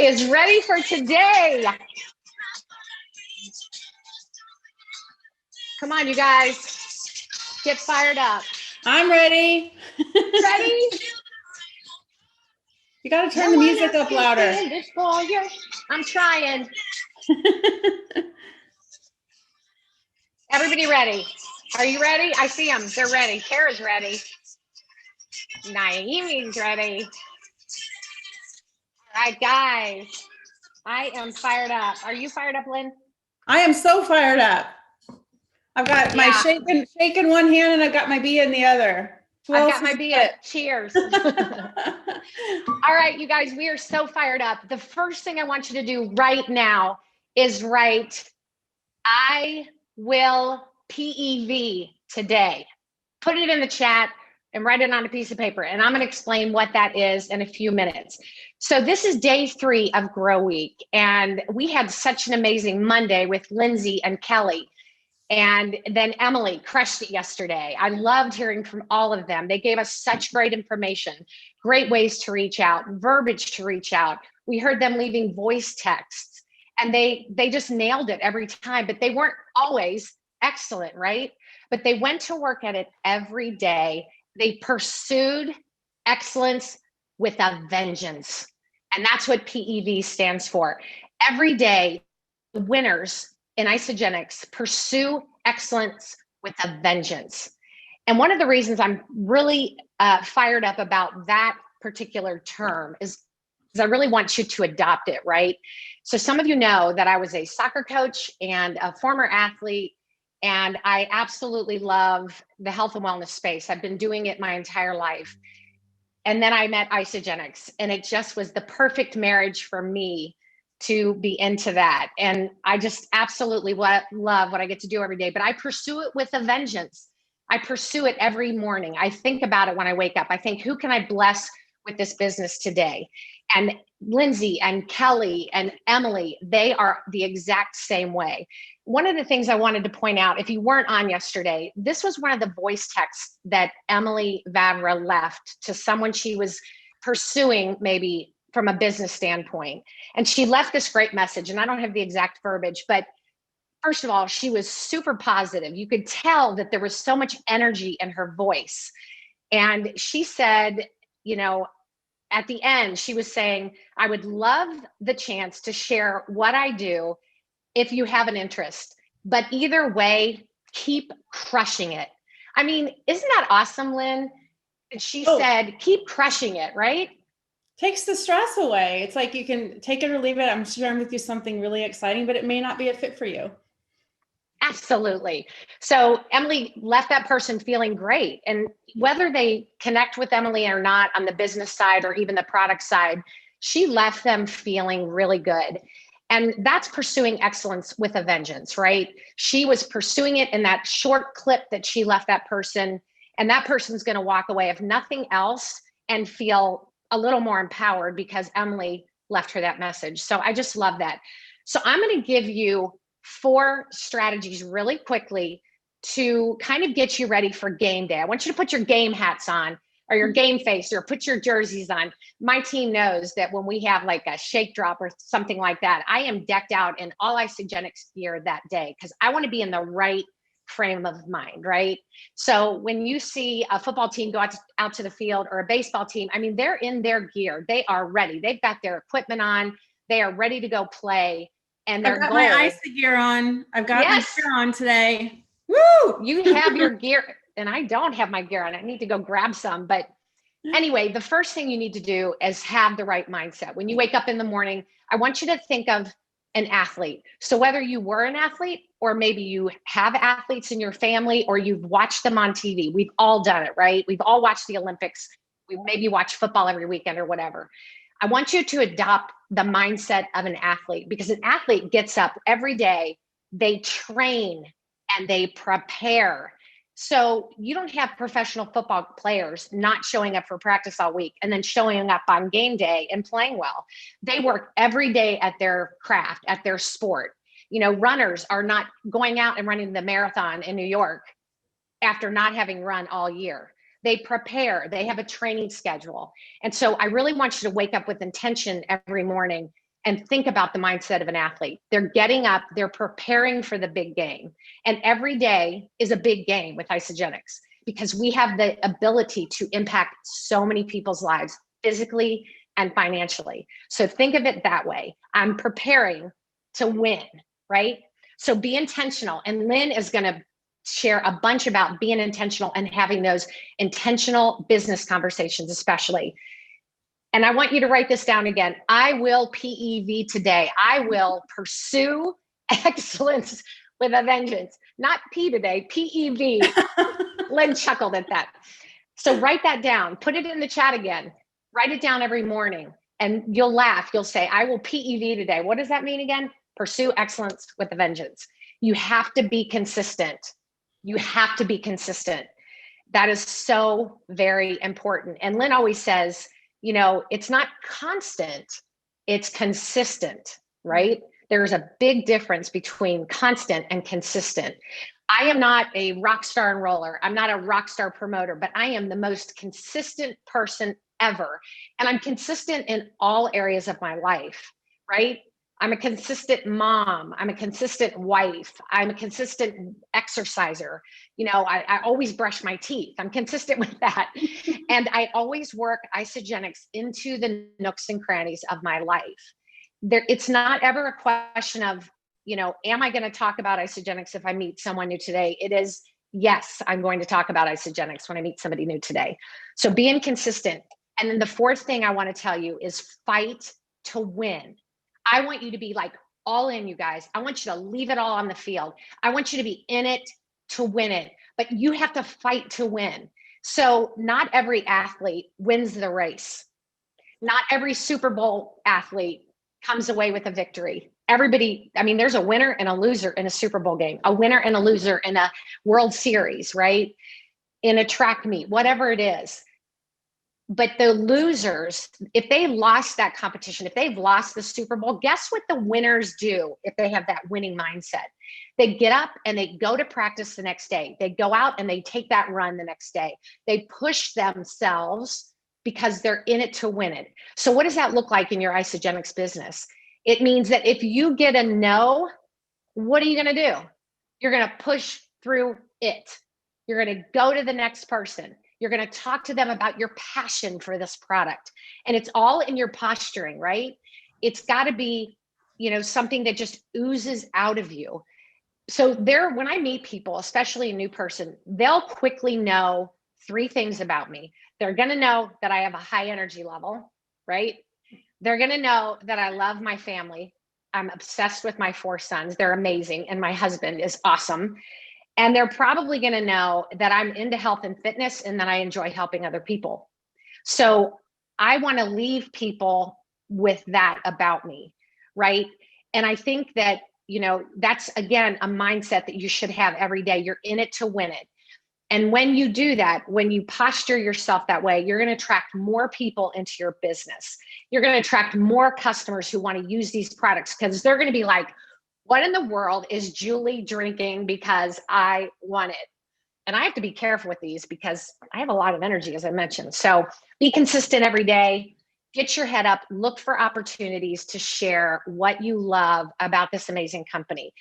is ready for today. Come on, you guys. Get fired up. I'm ready. Ready? You got to turn the music up louder. I'm trying. Everybody ready? Are you ready? I see them. They're ready. Kara's ready. Naomi's ready. All right, guys. I am fired up. Are you fired up, Lynn? I am so fired up. I've got my shake in one hand and I've got my bee in the other. I've got my bee. Cheers. All right, you guys, we are so fired up. The first thing I want you to do right now is write, I will PEV today. Put it in the chat and write it on a piece of paper. And I'm going to explain what that is in a few minutes. So this is day 3 of Grow Week. And we had such an amazing Monday with Lindsay and Kelly. And then Emily crushed it yesterday. I loved hearing from all of them. They gave us such great information, great ways to reach out, verbiage to reach out. We heard them leaving voice texts and they just nailed it every time, but they weren't always excellent, right? But they went to work at it every day. They pursued excellence with a vengeance. And that's what PEV stands for. Every day, the winners in Isagenix pursue excellence with a vengeance. And one of the reasons I'm really fired up about that particular term is I really want you to adopt it, right? So some of you know that I was a soccer coach and a former athlete, and I absolutely love the health and wellness space. I've been doing it my entire life. And then I met Isagenix, and it just was the perfect marriage for me to be into that. And I just absolutely love what I get to do every day, but I pursue it with a vengeance. I pursue it every morning. I think about it when I wake up. I think, who can I bless with this business today? And Lindsay and Kelly and Emily, they are the exact same way. One of the things I wanted to point out, if you weren't on yesterday, this was one of the voice texts that Emily Vavra left to someone she was pursuing, maybe from a business standpoint. And she left this great message, and I don't have the exact verbiage, but first of all, she was super positive. You could tell that there was so much energy in her voice. And she said, you know, at the end, she was saying, I would love the chance to share what I do if you have an interest, but either way, keep crushing it. I mean, isn't that awesome, Lynn? And she said, keep crushing it, right? Takes the stress away. It's like you can take it or leave it. I'm sharing with you something really exciting, but it may not be a fit for you. Absolutely. So Emily left that person feeling great. And whether they connect with Emily or not on the business side or even the product side, she left them feeling really good. And that's pursuing excellence with a vengeance, right? She was pursuing it in that short clip that she left that person. And that person's going to walk away, if nothing else, and feel a little more empowered because Emily left her that message. So I just love that. So I'm going to give you 4 strategies really quickly to kind of get you ready for game day. I want you to put your game hats on or your game face or put your jerseys on. My team knows that when we have like a shake drop or something like that, I am decked out in all Isagenix gear that day because I want to be in the right frame of mind, right? So when you see a football team go out to the field or a baseball team, I mean, they're in their gear. They are ready. They've got their equipment on. They are ready to go play. And I've got my Isagear on. I've got my gear on today. Woo! You have your gear, and I don't have my gear on. I need to go grab some. But anyway, the first thing you need to do is have the right mindset. When you wake up in the morning, I want you to think of an athlete. So whether you were an athlete or maybe you have athletes in your family or you've watched them on TV, we've all done it, right? We've all watched the Olympics. We maybe watch football every weekend or whatever. I want you to adopt the mindset of an athlete because an athlete gets up every day, they train and they prepare. So you don't have professional football players not showing up for practice all week and then showing up on game day and playing well. They work every day at their craft, at their sport. You know, runners are not going out and running the marathon in New York after not having run all year. They prepare, they have a training schedule. And so I really want you to wake up with intention every morning and think about the mindset of an athlete. They're getting up, they're preparing for the big game. And every day is a big game with Isagenix because we have the ability to impact so many people's lives physically and financially. So think of it that way. I'm preparing to win, right? So be intentional. And Lynn is going to share a bunch about being intentional and having those intentional business conversations, especially. And I want you to write this down again. I will PEV today. I will pursue excellence with a vengeance. Not P today, PEV. Lynn chuckled at that. So write that down. Put it in the chat again. Write it down every morning and you'll laugh. You'll say, I will PEV today. What does that mean again? Pursue excellence with a vengeance. You have to be consistent. You have to be consistent. That is so very important. And Lynn always says, you know, it's not constant, it's consistent, right? There's a big difference between constant and consistent. I am not a rock star enroller. I'm not a rock star promoter, but I am the most consistent person ever. And I'm consistent in all areas of my life, right? I'm a consistent mom. I'm a consistent wife. I'm a consistent exerciser. You know, I always brush my teeth. I'm consistent with that. And I always work Isagenix into the nooks and crannies of my life. It's not ever a question of, you know, am I going to talk about Isagenix if I meet someone new today? It is, yes, I'm going to talk about Isagenix when I meet somebody new today. So being consistent. And then the fourth thing I want to tell you is fight to win. I want you to be like all in, you guys. I want you to leave it all on the field. I want you to be in it to win it, but you have to fight to win. So not every athlete wins the race. Not every Super Bowl athlete comes away with a victory. Everybody, I mean, there's a winner and a loser in a Super Bowl game, a winner and a loser in a World Series, right? In a track meet, whatever it is. But the losers, if they lost that competition, if they've lost the Super Bowl, guess what the winners do if they have that winning mindset? They get up and they go to practice the next day. They go out and they take that run the next day. They push themselves because they're in it to win it. So what does that look like in your Isagenix business? It means that if you get a no, what are you going to do? You're going to push through it. You're going to go to the next person. You're going to talk to them about your passion for this product. And it's all in your posturing, right? It's got to be, you know, something that just oozes out of you. So when I meet people, especially a new person, they'll quickly know 3 things about me. They're going to know that I have a high energy level, right? They're going to know that I love my family. I'm obsessed with my 4 sons. They're amazing. And my husband is awesome. And they're probably going to know that I'm into health and fitness and that I enjoy helping other people. So I want to leave people with that about me, right? And I think that, you know, that's, again, a mindset that you should have every day. You're in it to win it. And when you do that, when you posture yourself that way, you're going to attract more people into your business. You're going to attract more customers who want to use these products because they're going to be like, what in the world is Julie drinking because I want it? And I have to be careful with these because I have a lot of energy, as I mentioned. So be consistent every day, get your head up, look for opportunities to share what you love about this amazing company.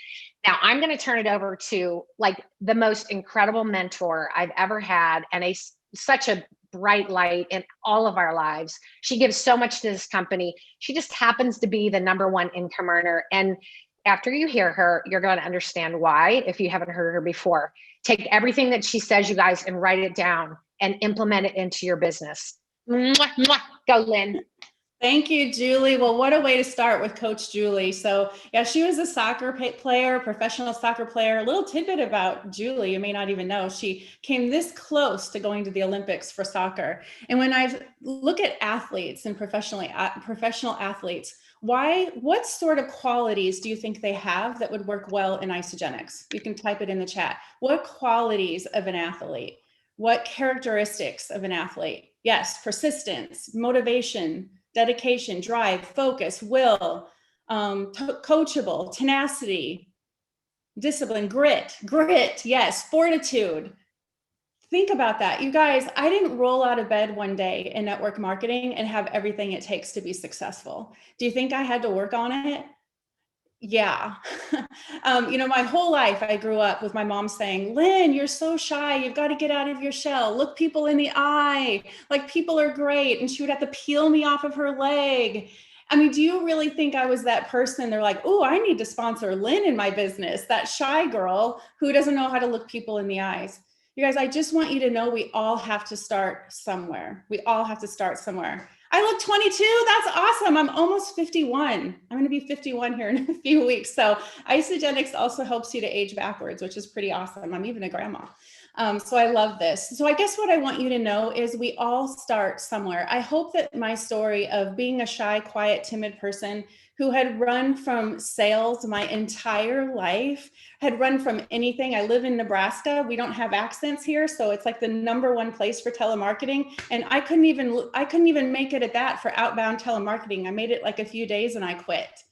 Now I'm going to turn it over to like the most incredible mentor I've ever had and such a bright light in all of our lives. She gives so much to this company. She just happens to be the #1 income earner. And after you hear her, you're going to understand why if you haven't heard her before. Take everything that she says, you guys, and write it down and implement it into your business. Mwah, mwah. Go, Lynn. Thank you, Julie. Well, what a way to start with Coach Julie. So yeah, she was a soccer player, professional soccer player. A little tidbit about Julie, you may not even know, she came this close to going to the Olympics for soccer. And when I look at athletes and professional athletes, what sort of qualities do you think they have that would work well in Isagenix? You can type it in the chat. What qualities of an athlete? What characteristics of an athlete? Yes, persistence, motivation, dedication, drive, focus, will, coachable, tenacity, discipline, grit, yes, fortitude, think about that. You guys, I didn't roll out of bed one day in network marketing and have everything it takes to be successful. Do you think I had to work on it? Yeah. My whole life I grew up with my mom saying, Lynn, you're so shy. You've got to get out of your shell. Look people in the eye. Like, people are great. And she would have to peel me off of her leg. I mean, do you really think I was that person? They're like, oh, I need to sponsor Lynn in my business, that shy girl who doesn't know how to look people in the eyes. You guys, I just want you to know we all have to start somewhere. We all have to start somewhere. I look 22. That's awesome. I'm almost 51. I'm going to be 51 here in a few weeks. So Isagenix also helps you to age backwards, which is pretty awesome. I'm even a grandma. So I love this. So I guess what I want you to know is we all start somewhere. I hope that my story of being a shy, quiet, timid person who had run from sales my entire life, had run from anything. I live in Nebraska. We don't have accents here. So it's like the #1 place for telemarketing. And I couldn't even make it at that for outbound telemarketing. I made it like a few days and I quit.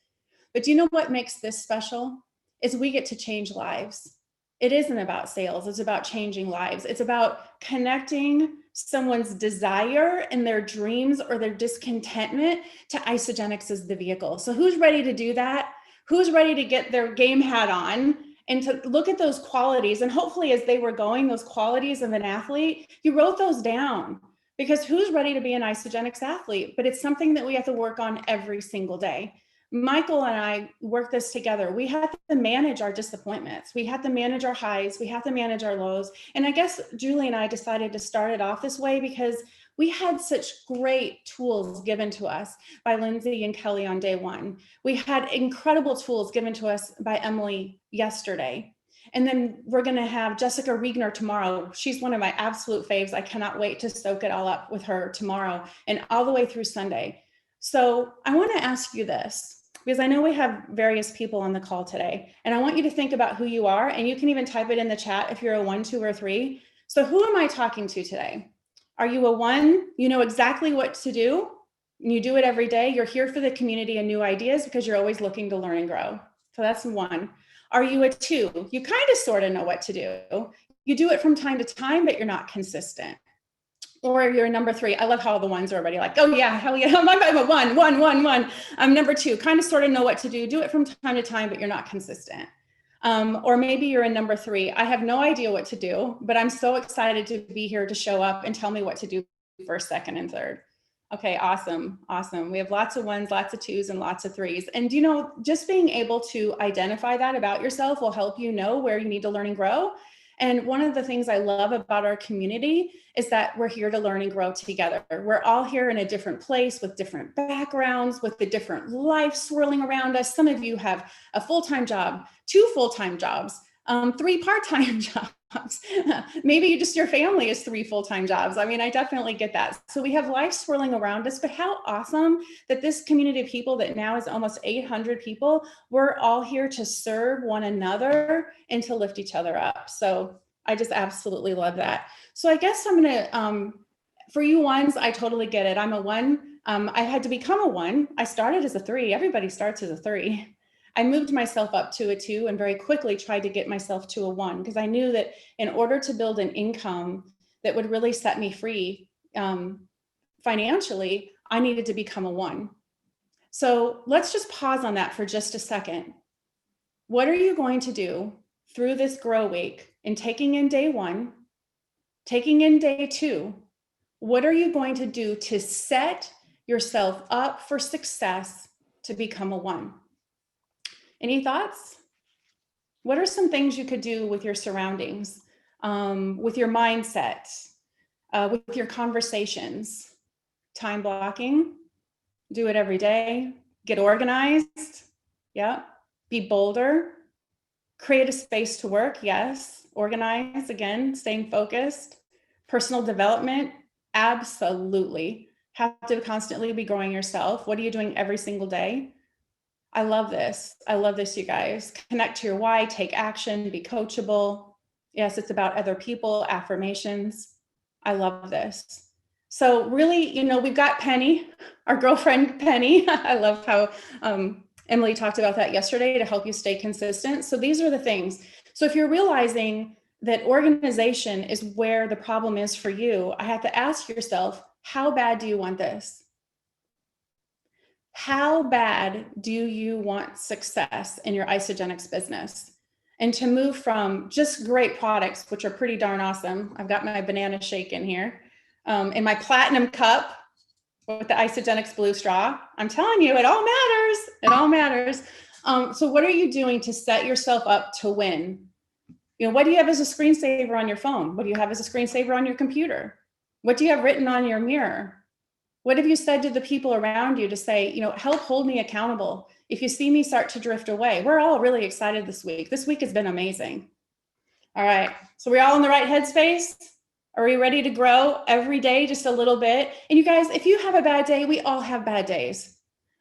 But do you know what makes this special? Is we get to change lives. It isn't about sales. It's about changing lives. It's about connecting someone's desire and their dreams or their discontentment to Isagenix as the vehicle. So who's ready to do that? Who's ready to get their game hat on and to look at those qualities? And hopefully as they were going, those qualities of an athlete, you wrote those down, because who's ready to be an Isagenix athlete? But it's something that we have to work on every single day. Michael and I work this together. We have to manage our disappointments. We have to manage our highs. We have to manage our lows. And I guess Julie and I decided to start it off this way because we had such great tools given to us by Lindsay and Kelly on day one. We had incredible tools given to us by Emily yesterday. And then we're going to have Jessica Riegner tomorrow. She's one of my absolute faves. I cannot wait to soak it all up with her tomorrow and all the way through Sunday. So I want to ask you this, because I know we have various people on the call today, and I want you to think about who you are, and you can even type it in the chat if you're a 1, 2, or 3. So who am I talking to today? Are you a 1? You know exactly what to do, and you do it every day. You're here for the community and new ideas because you're always looking to learn and grow. So that's 1. Are you a 2? You kind of sort of know what to do. You do it from time to time, but you're not consistent. Or you're number 3. I love how the ones are already like, oh yeah, hell yeah, I'm a 1. I'm number 2, kind of sort of know what to do. Do it from time to time, but you're not consistent. Or maybe you're in number 3. I have no idea what to do, but I'm so excited to be here to show up and tell me what to do first, second, and third. Okay, awesome. We have lots of 1s, lots of 2s, and lots of 3s. And just being able to identify that about yourself will help you know where you need to learn and grow. And one of the things I love about our community is that we're here to learn and grow together. We're all here in a different place with different backgrounds, with the different life swirling around us. Some of you have a full-time job, 2 full-time jobs, 3 part-time jobs. Maybe your family is 3 full-time jobs. I mean, I definitely get that. So we have life swirling around us, but how awesome that this community of people that now is almost 800 people, we're all here to serve one another and to lift each other up. So I just absolutely love that. So I guess I'm going to, for you 1s, I totally get it. I'm a 1. I had to become a 1. I started as a 3. Everybody starts as a 3. I moved myself up to a 2 and very quickly tried to get myself to a 1 because I knew that in order to build an income that would really set me free financially, I needed to become a 1. So let's just pause on that for just a second. What are you going to do through this Grow Week in taking in day 1, taking in day 2? What are you going to do to set yourself up for success to become a 1? Any thoughts? What are some things you could do with your surroundings, with your mindset, with your conversations? Time blocking, do it every day, get organized, yeah, be bolder, create a space to work, yes, organize, again, staying focused, personal development, absolutely, have to constantly be growing yourself. What are you doing every single day? I love this, you guys. Connect to your why, take action, be coachable. Yes, it's about other people, affirmations. I love this. So really, we've got Penny, our girlfriend Penny. I love how Emily talked about that yesterday to help you stay consistent. So these are the things. So if you're realizing that organization is where the problem is for you, I have to ask yourself, how bad do you want this? How bad do you want success in your Isagenix business? And to move from just great products, which are pretty darn awesome. I've got my banana shake in here, in my platinum cup with the Isagenix blue straw. I'm telling you, it all matters. It all matters. So what are you doing to set yourself up to win? You know, what do you have as a screensaver on your phone? What do you have as a screensaver on your computer? What do you have written on your mirror? What have you said to the people around you to say, you know, help hold me accountable? If you see me start to drift away, we're all really excited this week. This week has been amazing. All right, so we're all in the right headspace? Are we ready to grow every day just a little bit? And you guys, if you have a bad day, we all have bad days.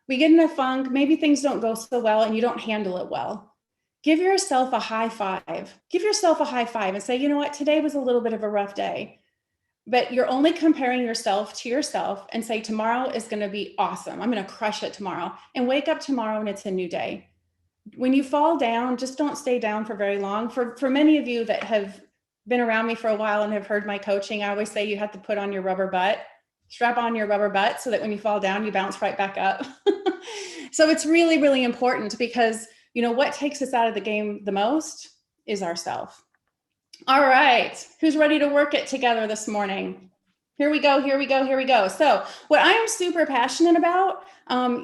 We get in a funk, maybe things don't go so well and you don't handle it well. Give yourself a high five. Give yourself a high five and say, you know what, today was a little bit of a rough day. But you're only comparing yourself to yourself and say, tomorrow is going to be awesome. I'm going to crush it tomorrow, and wake up tomorrow and it's a new day. When you fall down, just don't stay down for very long. For many of you that have been around me for a while and have heard my coaching, I always say you have to put on your rubber butt, strap on your rubber butt so that when you fall down, you bounce right back up. So it's really, really important because, you know, what takes us out of the game the most is ourself. All right, who's ready to work it together this morning? Here we go, here we go, here we go. So what I am super passionate about,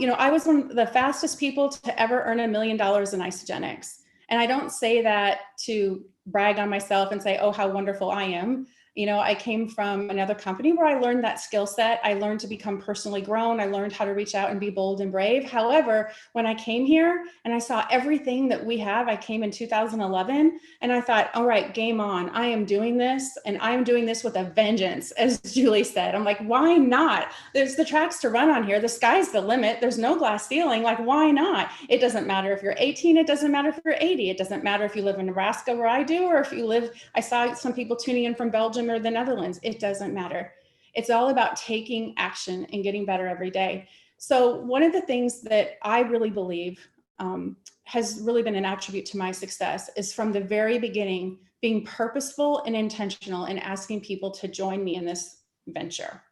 you know, I was one of the fastest people to ever earn $1 million in Isagenix. And I don't say that to brag on myself and say, oh, how wonderful I am. You know, I came from another company where I learned that skill set. I learned to become personally grown. I learned how to reach out and be bold and brave. However, when I came here and I saw everything that we have, I came in 2011 and I thought, all right, game on. I am doing this, and I'm doing this with a vengeance, as Julie said. I'm like, why not? There's the tracks to run on here. The sky's the limit. There's no glass ceiling. Like, why not? It doesn't matter if you're 18. It doesn't matter if you're 80. It doesn't matter if you live in Nebraska where I do, or if you live, I saw some people tuning in from Belgium or the Netherlands. It doesn't matter. It's all about taking action and getting better every day. So one of the things that I really believe has really been an attribute to my success is from the very beginning, being purposeful and intentional and asking people to join me in this venture,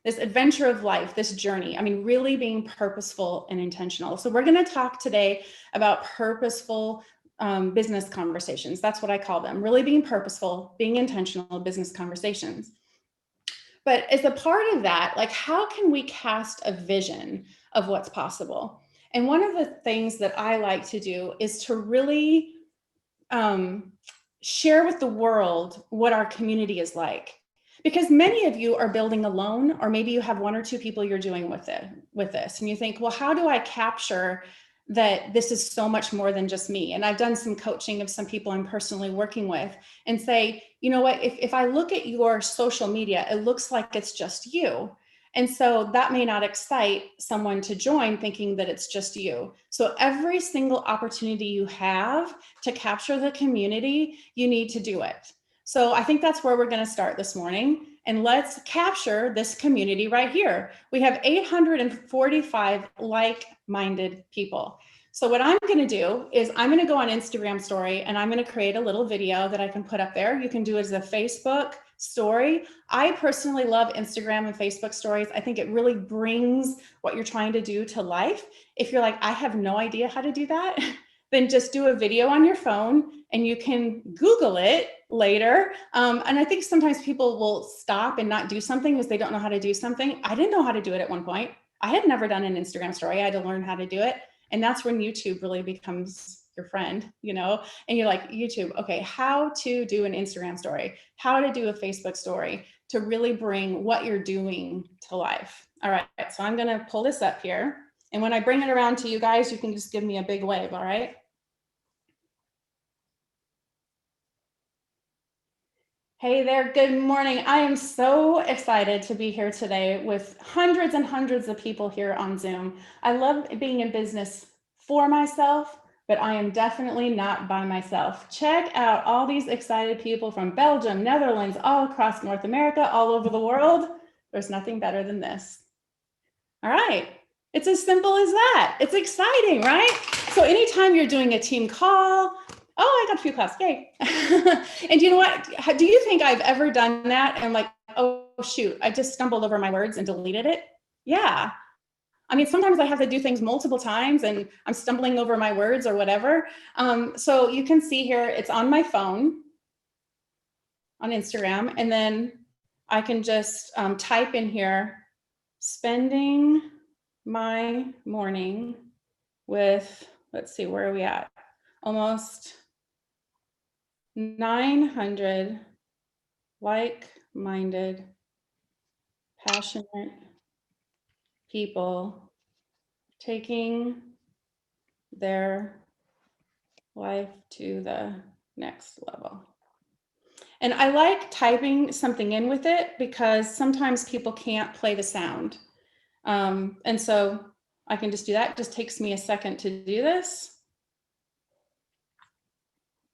this adventure of life, this journey. I mean, really being purposeful and intentional. So we're going to talk today about purposeful business conversations. That's what I call them. Really being purposeful, being intentional business conversations. But as a part of that, like, how can we cast a vision of what's possible? And one of the things that I like to do is to really share with the world what our community is like. Because many of you are building alone, or maybe you have one or two people you're doing with this. And you think, well, how do I capture that this is so much more than just me? And I've done some coaching of some people I'm personally working with and say, you know what, if I look at your social media, it looks like it's just you. And so that may not excite someone to join thinking that it's just you. So every single opportunity you have to capture the community, you need to do it. So I think that's where we're going to start this morning. And let's capture this community right here. We have 845 like-minded people. So what I'm going to do is I'm going to go on Instagram story and I'm going to create a little video that I can put up there. You can do it as a Facebook story. I personally love Instagram and Facebook stories. I think it really brings what you're trying to do to life. If you're like, I have no idea how to do that, then just do a video on your phone and you can Google it later. And I think sometimes people will stop and not do something because they don't know how to do something. I didn't know how to do it at one point. I had never done an Instagram story. I had to learn how to do it. And that's when YouTube really becomes your friend, you know, and you're like, YouTube, okay, how to do an Instagram story, how to do a Facebook story to really bring what you're doing to life. All right, so I'm going to pull this up here. And when I bring it around to you guys, you can just give me a big wave, all right? Hey there, good morning. I am so excited to be here today with hundreds and hundreds of people here on Zoom. I love being in business for myself, but I am definitely not by myself. Check out all these excited people from Belgium, Netherlands, all across North America, all over the world. There's nothing better than this. All right. It's as simple as that. It's exciting, right? So anytime you're doing a team call, Oh, I got a few class. Yay. And you know what? Do you think I've ever done that? And like, oh, shoot, I just stumbled over my words and deleted it. Yeah. I mean, sometimes I have to do things multiple times and I'm stumbling over my words or whatever. So you can see here, it's on my phone on Instagram. And then I can just type in here, spending my morning with, let's see, where are we at? Almost 900 like-minded, passionate people taking their life to the next level. And I like typing something in with it because sometimes people can't play the sound. And so I can just do that. It just takes me a second to do this.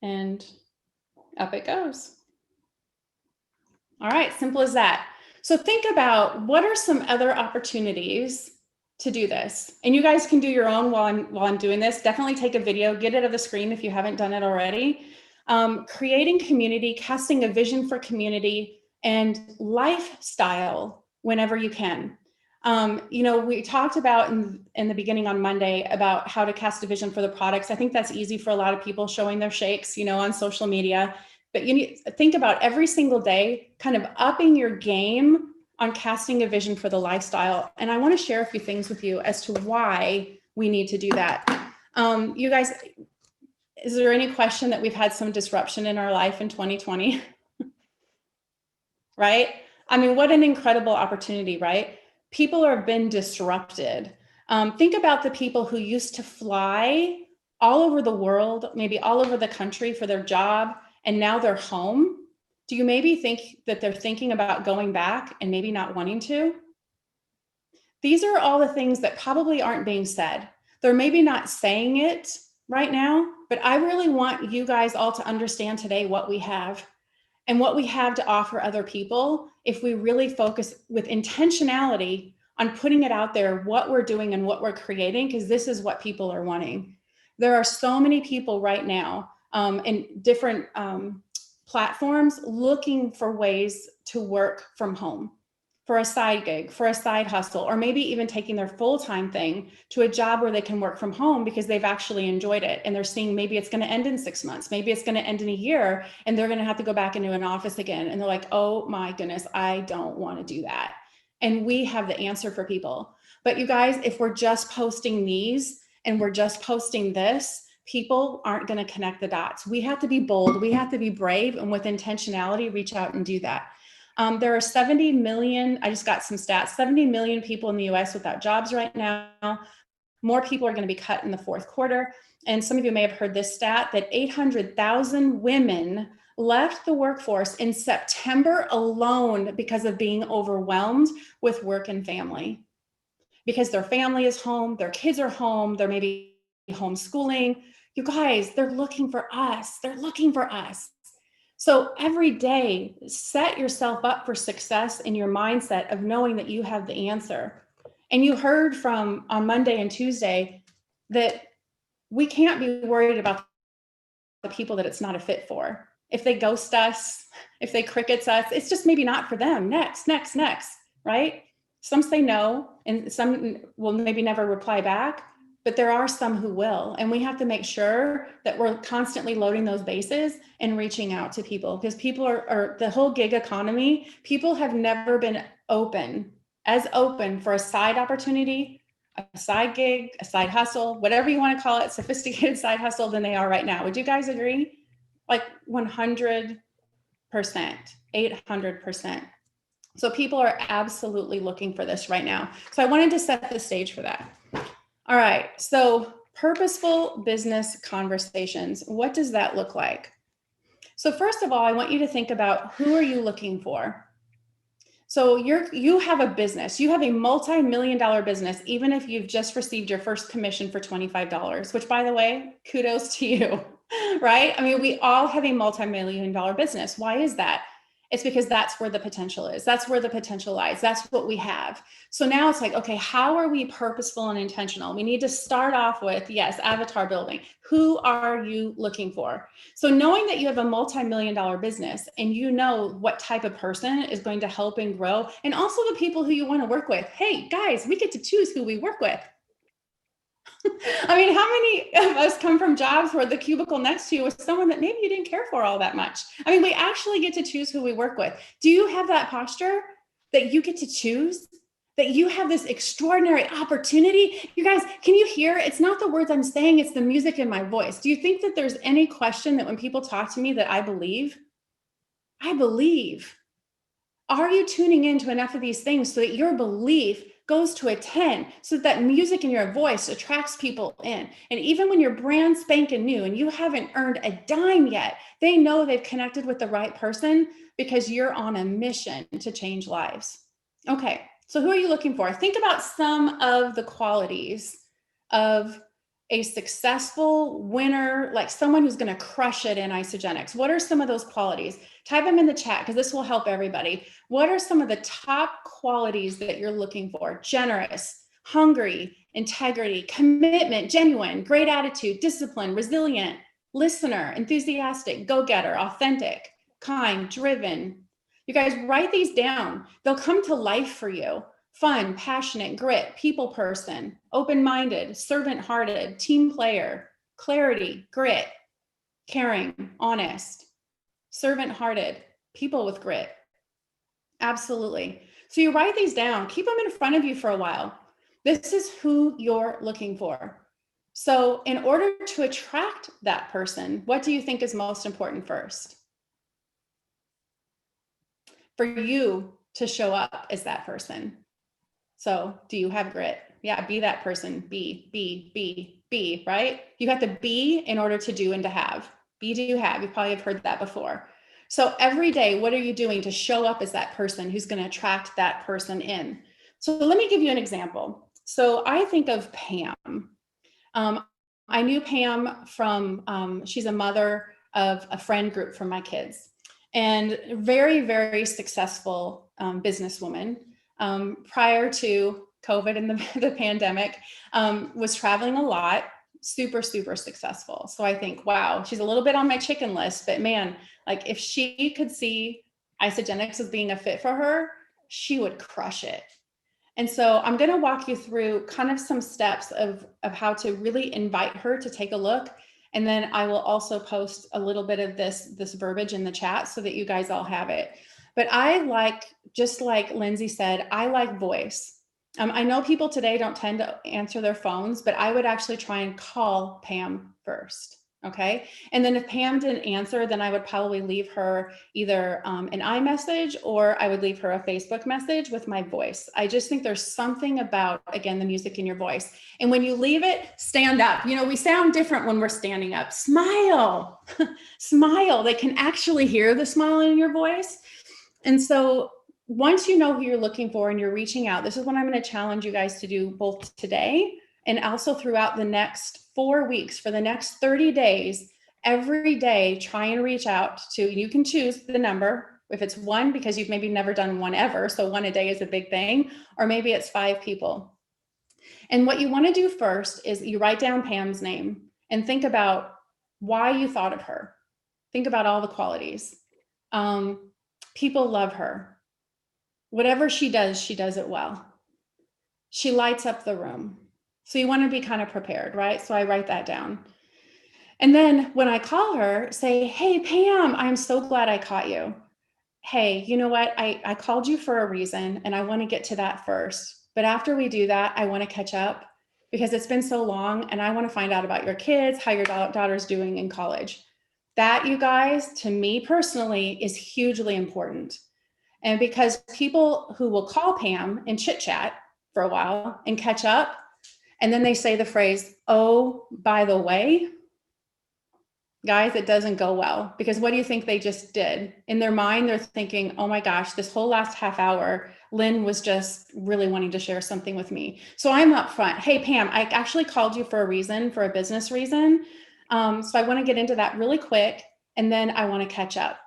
And up it goes. All right, simple as that. So think about what are some other opportunities to do this. And you guys can do your own while I'm doing this. Definitely take a video, get it of the screen if you haven't done it already. Creating community, casting a vision for community and lifestyle whenever you can. You know, we talked about in the beginning on Monday about how to cast a vision for the products. I think that's easy for a lot of people showing their shakes, you know, on social media. But you need to think about every single day, kind of upping your game on casting a vision for the lifestyle. And I want to share a few things with you as to why we need to do that. You guys, is there any question that we've had some disruption in our life in 2020? Right? I mean, what an incredible opportunity, right? People have been disrupted. Think about the people who used to fly all over the world, maybe all over the country for their job, and now they're home. Do you maybe think that they're thinking about going back and maybe not wanting to? These are all the things that probably aren't being said. They're maybe not saying it right now, but I really want you guys all to understand today what we have and what we have to offer other people if we really focus with intentionality on putting it out there, what we're doing and what we're creating, because this is what people are wanting. There are so many people right now in different platforms looking for ways to work from home, for a side gig, for a side hustle, or maybe even taking their full-time thing to a job where they can work from home because they've actually enjoyed it. And they're seeing maybe it's going to end in 6 months, maybe it's going to end in a year, and they're going to have to go back into an office again. And they're like, oh my goodness, I don't want to do that. And we have the answer for people. But you guys, if we're just posting these and we're just posting this, people aren't going to connect the dots. We have to be bold. We have to be brave, and with intentionality, reach out and do that. There are 70 million, I just got some stats, 70 million people in the US without jobs right now. More people are going to be cut in the fourth quarter. And some of you may have heard this stat that 800,000 women left the workforce in September alone because of being overwhelmed with work and family. Because their family is home, their kids are home, they're maybe homeschooling. You guys, they're looking for us. They're looking for us. So every day, set yourself up for success in your mindset of knowing that you have the answer. And you heard from on Monday and Tuesday that we can't be worried about the people that it's not a fit for. If they ghost us, if they crickets us, it's just maybe not for them. Next, right? Some say no, and some will maybe never reply back. But there are some who will, and we have to make sure that we're constantly loading those bases and reaching out to people, because people are the whole gig economy. People have never been as open for a side opportunity, a side gig, a side hustle, whatever you want to call it, sophisticated side hustle than they are right now. Would you guys agree? Like 100%, 800%. So people are absolutely looking for this right now. So I wanted to set the stage for that. All right, so purposeful business conversations. What does that look like? So first of all, I want you to think about, who are you looking for? So you have a business, you have a multi-million-dollar business, even if you've just received your first commission for $25, which, by the way, kudos to you, right? I mean, we all have a multi-million-dollar business. Why is that? It's because that's where the potential is. That's where the potential lies. That's what we have. So now it's like, okay, how are we purposeful and intentional? We need to start off with, yes, avatar building. Who are you looking for? So knowing that you have a multi-million-dollar business and you know what type of person is going to help and grow, and also the people who you want to work with. Hey, guys, we get to choose who we work with. I mean, how many of us come from jobs where the cubicle next to you was someone that maybe you didn't care for all that much? I mean, we actually get to choose who we work with. Do you have that posture that you get to choose? That you have this extraordinary opportunity? You guys, can you hear? It's not the words I'm saying, it's the music in my voice. Do you think that there's any question that when people talk to me that I believe? I believe. Are you tuning into enough of these things so that your belief goes to a 10, so that music in your voice attracts people in? And even when you're brand spanking new and you haven't earned a dime yet, they know they've connected with the right person because you're on a mission to change lives. Okay, so who are you looking for? Think about some of the qualities of a successful winner, like someone who's going to crush it in Isagenix. What are some of those qualities? Type them in the chat because this will help everybody. What are some of the top qualities that you're looking for? Generous, hungry, integrity, commitment, genuine, great attitude, discipline, resilient, listener, enthusiastic, go-getter, authentic, kind, driven. You guys write these down. They'll come to life for you. Fun, passionate, grit, people person, open-minded, servant-hearted, team player, clarity, grit, caring, honest, servant-hearted, people with grit. Absolutely. So you write these down, keep them in front of you for a while. This is who you're looking for. So in order to attract that person, what do you think is most important first? For you to show up as that person. So do you have grit? Yeah, be that person. Be, right? You have to be in order to do and to have. Be, do, have. You probably have heard that before. So every day, what are you doing to show up as that person who's going to attract that person in? So let me give you an example. So I think of Pam. I knew Pam from, she's a mother of a friend group from my kids, and very, very successful businesswoman. Prior to COVID and the pandemic, was traveling a lot, super, super successful. So I think, wow, she's a little bit on my chicken list, but man, like if she could see Isagenix as being a fit for her, she would crush it. And so I'm going to walk you through kind of some steps of how to really invite her to take a look. And then I will also post a little bit of this verbiage in the chat so that you guys all have it. But I like, just like Lindsay said, I like voice. I know people today don't tend to answer their phones, but I would actually try and call Pam first. Okay. And then if Pam didn't answer, then I would probably leave her either an iMessage, or I would leave her a Facebook message with my voice. I just think there's something about, again, the music in your voice. And when you leave it, stand up. You know, we sound different when we're standing up. Smile, smile. They can actually hear the smile in your voice. And so once you know who you're looking for and you're reaching out, this is what I'm going to challenge you guys to do both today and also throughout the next 4 weeks. For the next 30 days, every day, try and reach out to, you can choose the number. If it's 1, because you've maybe never done 1 ever, so 1 a day is a big thing, or maybe it's 5 people. And what you want to do first is you write down Pam's name and think about why you thought of her. Think about all the qualities. People love her. Whatever she does it well. She lights up the room. So you want to be kind of prepared, right? So I write that down. And then when I call her, say, hey, Pam, I'm so glad I caught you. Hey, you know what? I called you for a reason, and I want to get to that first. But after we do that, I want to catch up because it's been so long, and I want to find out about your kids, how your daughter's doing in college. That, you guys, to me personally, is hugely important. And because people who will call Pam and chit chat for a while and catch up, and then they say the phrase, oh, by the way, guys, it doesn't go well, because what do you think they just did? In their mind, they're thinking, oh my gosh, this whole last half hour, Lynn was just really wanting to share something with me. So I'm up front. Hey, Pam, I actually called you for a reason, for a business reason. So I want to get into that really quick, and then I want to catch up.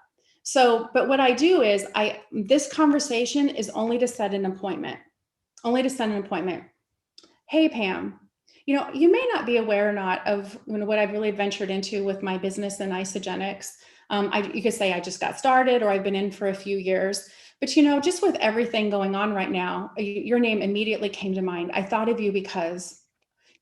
So, but what I do is this conversation is only to set an appointment, only to set an appointment. Hey, Pam, you may not be aware or not of what I've really ventured into with my business in Isagenix. You could say I just got started, or I've been in for a few years. But, just with everything going on right now, your name immediately came to mind. I thought of you because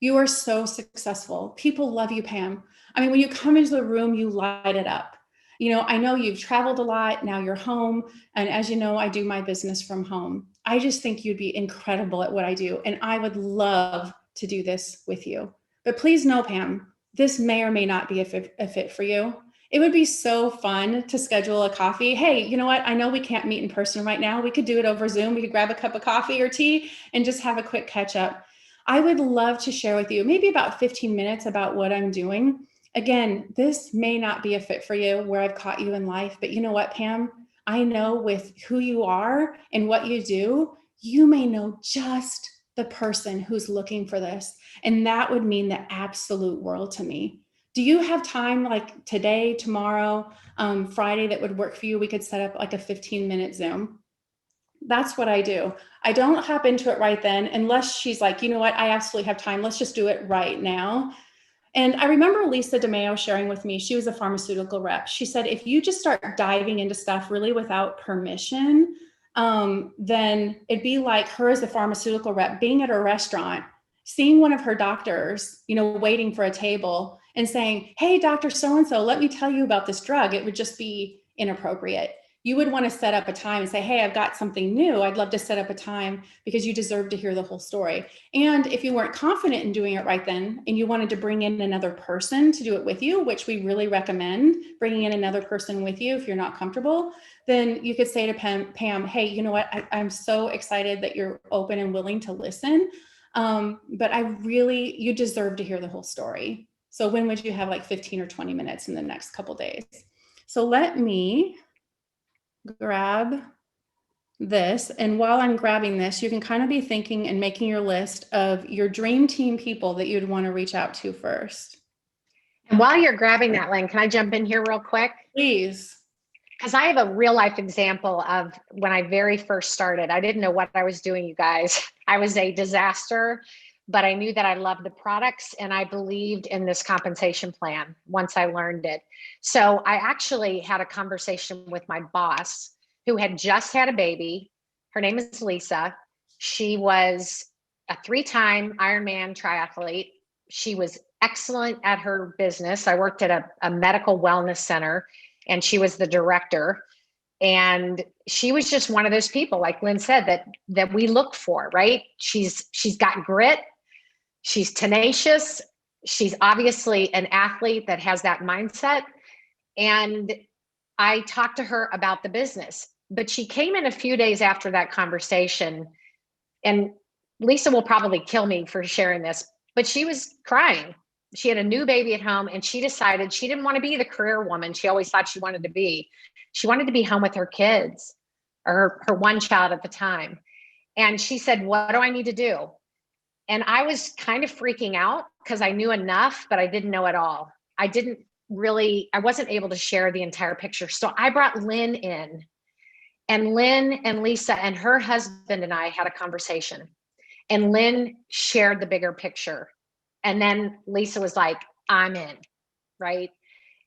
you are so successful. People love you, Pam. I mean, when you come into the room, you light it up. I know you've traveled a lot. Now you're home. And as you know, I do my business from home. I just think you'd be incredible at what I do. And I would love to do this with you. But please know, Pam, this may or may not be a fit for you. It would be so fun to schedule a coffee. Hey, you know what? I know we can't meet in person right now. We could do it over Zoom. We could grab a cup of coffee or tea and just have a quick catch up. I would love to share with you maybe about 15 minutes about what I'm doing. Again, this may not be a fit for you where I've caught you in life, but you know what, Pam? I know with who you are and what you do, you may know just the person who's looking for this. And that would mean the absolute world to me. Do you have time like today, tomorrow, Friday that would work for you? We could set up like a 15-minute Zoom. That's what I do. I don't hop into it right then unless she's like, you know what, I absolutely have time. Let's just do it right now. And I remember Lisa DeMeo sharing with me, she was a pharmaceutical rep. She said, if you just start diving into stuff really without permission, then it'd be like her as a pharmaceutical rep being at a restaurant, seeing one of her doctors, waiting for a table and saying, hey, Dr. So-and-so, let me tell you about this drug. It would just be inappropriate. You would want to set up a time and say, hey, I've got something new. I'd love to set up a time because you deserve to hear the whole story. And if you weren't confident in doing it right then, and you wanted to bring in another person to do it with you, which we really recommend bringing in another person with you if you're not comfortable, then you could say to Pam, hey, you know what? I'm so excited that you're open and willing to listen. But you deserve to hear the whole story. So when would you have like 15 or 20 minutes in the next couple days? So let me grab this. And while I'm grabbing this, you can kind of be thinking and making your list of your dream team people that you'd want to reach out to first. And while you're grabbing that, Lynn, can I jump in here real quick? Please. Because I have a real life example of when I very first started. I didn't know what I was doing, you guys. I was a disaster, but I knew that I loved the products and I believed in this compensation plan once I learned it. So I actually had a conversation with my boss who had just had a baby. Her name is Lisa. She was a 3-time Ironman triathlete. She was excellent at her business. I worked at a medical wellness center and she was the director. And she was just one of those people, like Lynn said, that we look for, right? She's got grit. She's tenacious. She's obviously an athlete that has that mindset. And I talked to her about the business, but she came in a few days after that conversation, and Lisa will probably kill me for sharing this, but she was crying. She had a new baby at home and she decided she didn't want to be the career woman she always thought she wanted to be. She wanted to be home with her kids, or her one child at the time. And she said, what do I need to do? And I was kind of freaking out because I knew enough, but I didn't know it all. I wasn't able to share the entire picture. So I brought Lynn in, and Lynn and Lisa and her husband and I had a conversation, and Lynn shared the bigger picture. And then Lisa was like, I'm in, right?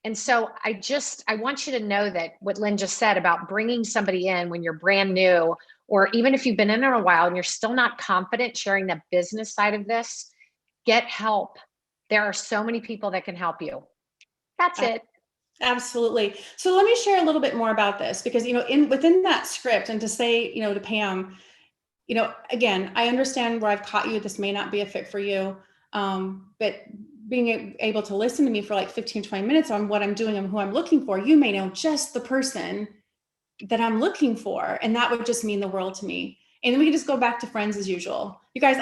And so I want you to know that what Lynn just said about bringing somebody in when you're brand new, or even if you've been in there a while and you're still not confident sharing the business side of this, get help. There are so many people that can help you. That's it. Absolutely. So let me share a little bit more about this because, within that script, and to say, to Pam, again, I understand where I've caught you. This may not be a fit for you. But being able to listen to me for like 15, 20 minutes on what I'm doing and who I'm looking for, you may know just the person that I'm looking for. And that would just mean the world to me. And then we can just go back to friends as usual. You guys,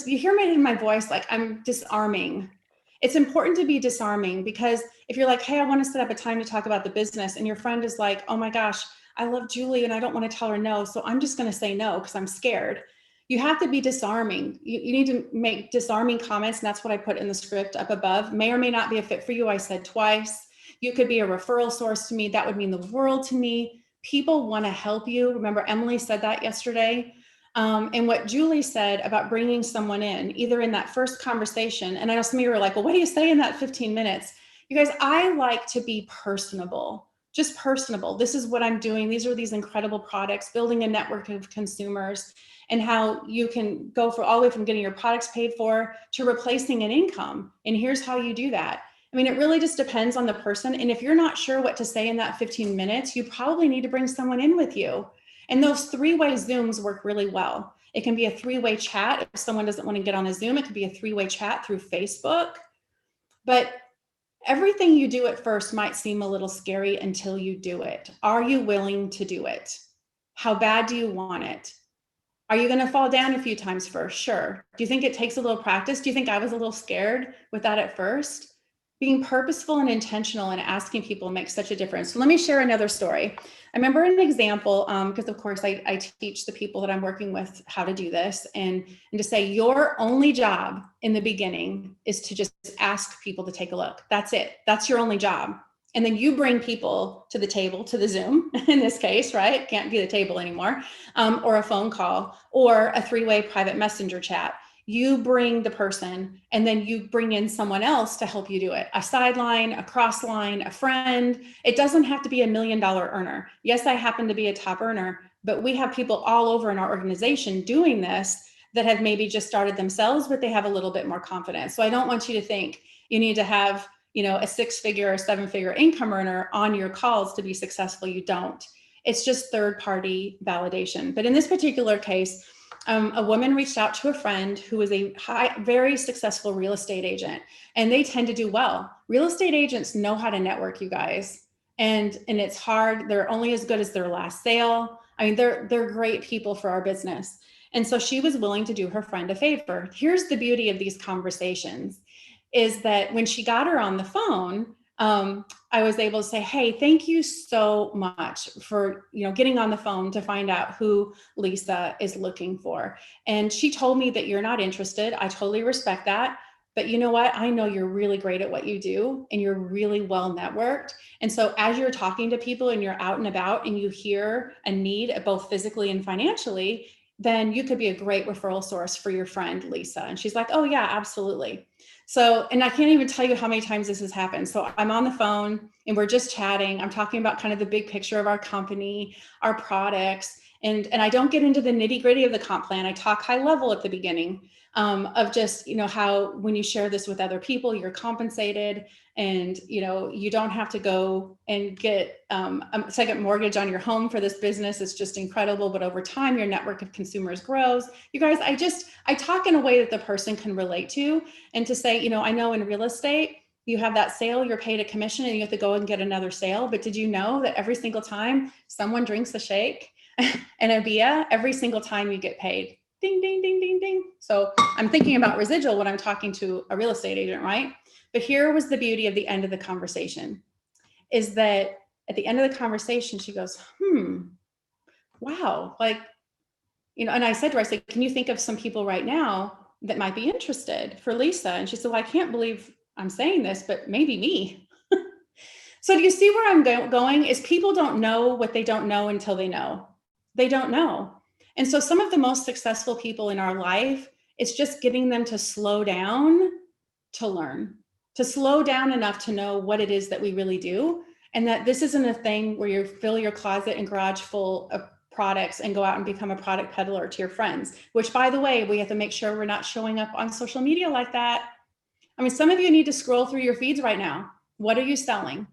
you hear me in my voice, like I'm disarming. It's important to be disarming because if you're like, hey, I want to set up a time to talk about the business, and your friend is like, oh my gosh, I love Julie and I don't want to tell her no. So I'm just going to say no because I'm scared. You have to be disarming. You need to make disarming comments. And that's what I put in the script up above. May or may not be a fit for you. I said twice. You could be a referral source to me. That would mean the world to me. People want to help you. Remember, Emily said that yesterday. And what Julie said about bringing someone in, either in that first conversation, and I know some of you are like, well, what do you say in that 15 minutes? You guys, I like to be personable, just personable. This is what I'm doing. These are these incredible products, building a network of consumers, and how you can go for all the way from getting your products paid for to replacing an income. And here's how you do that. I mean, it really just depends on the person. And if you're not sure what to say in that 15 minutes, you probably need to bring someone in with you. And those three-way Zooms work really well. It can be a three-way chat. If someone doesn't want to get on a Zoom, it could be a three-way chat through Facebook. But everything you do at first might seem a little scary until you do it. Are you willing to do it? How bad do you want it? Are you going to fall down a few times first? Sure. Do you think it takes a little practice? Do you think I was a little scared with that at first? Being purposeful and intentional and asking people makes such a difference. So let me share another story. I remember an example, because of course I teach the people that I'm working with how to do this, and to say your only job in the beginning is to just ask people to take a look. That's it. That's your only job. And then you bring people to the table, to the Zoom in this case, right? Can't be the table anymore, or a phone call, or a three-way private messenger chat. You bring the person, and then you bring in someone else to help you do it. A sideline, a cross line, a friend. It doesn't have to be $1 million earner. Yes, I happen to be a top earner, but we have people all over in our organization doing this that have maybe just started themselves, but they have a little bit more confidence. So I don't want you to think you need to have, a 6-figure or 7-figure income earner on your calls to be successful. You don't. It's just third-party validation. But in this particular case, a woman reached out to a friend who was a very successful real estate agent, and they tend to do well. Real estate agents know how to network, you guys, and it's hard. They're only as good as their last sale. I mean, they're great people for our business. And so she was willing to do her friend a favor. Here's the beauty of these conversations, is that when she got her on the phone, I was able to say, hey, thank you so much for, getting on the phone to find out who Lisa is looking for. And she told me that you're not interested. I totally respect that. But you know what? I know you're really great at what you do, and you're really well networked. And so as you're talking to people and you're out and about and you hear a need both physically and financially, then you could be a great referral source for your friend, Lisa. And she's like, oh yeah, absolutely. So, and I can't even tell you how many times this has happened. So I'm on the phone and we're just chatting. I'm talking about kind of the big picture of our company, our products, and I don't get into the nitty gritty of the comp plan. I talk high level at the beginning of just, how when you share this with other people, you're compensated, and, you don't have to go and get a second mortgage on your home for this business. It's just incredible. But over time, your network of consumers grows. You guys, I talk in a way that the person can relate to, and to say, I know in real estate, you have that sale, you're paid a commission, and you have to go and get another sale. But did you know that every single time someone drinks a shake and a Bia, every single time you get paid? Ding, ding, ding, ding, ding. So I'm thinking about residual when I'm talking to a real estate agent, right? But here was the beauty of the end of the conversation, is that at the end of the conversation, she goes, wow, and I said to her, I said, can you think of some people right now that might be interested for Lisa? And she said, well, I can't believe I'm saying this, but maybe me. So do you see where I'm going? Is people don't know what they don't know until they know. They don't know. And so some of the most successful people in our life, it's just getting them to slow down to learn, to slow down enough to know what it is that we really do. And that this isn't a thing where you fill your closet and garage full of products and go out and become a product peddler to your friends, which, by the way, we have to make sure we're not showing up on social media like that. I mean, some of you need to scroll through your feeds right now. What are you selling?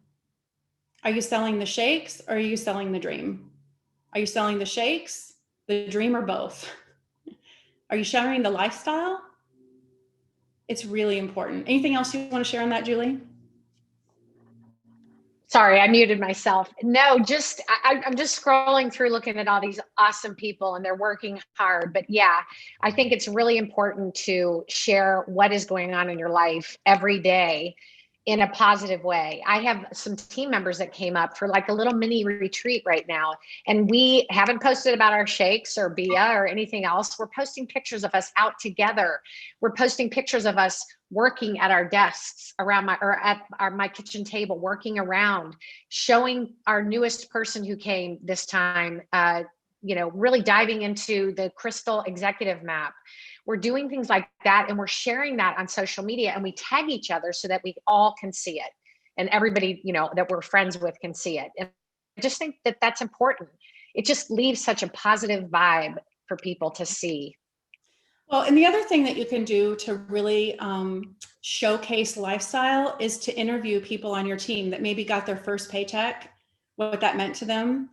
Are you selling the shakes, or are you selling the dream? Are you selling the shakes, the dream, or both? Are you sharing the lifestyle? It's really important. Anything else you want to share on that, Julie? Sorry, I muted myself. No, I'm just scrolling through looking at all these awesome people, and they're working hard. But yeah, I think it's really important to share what is going on in your life every day in a positive way. I have some team members that came up for like a little mini retreat right now, and we haven't posted about our shakes or Bia or anything else. We're posting pictures of us out together. We're posting pictures of us working at our desks around my kitchen table, working around, showing our newest person who came this time, really diving into the crystal executive map. We're doing things like that, and we're sharing that on social media, and we tag each other so that we all can see it, and everybody, that we're friends with can see it. And I just think that that's important. It just leaves such a positive vibe for people to see. Well, and the other thing that you can do to really showcase lifestyle is to interview people on your team that maybe got their first paycheck, what that meant to them.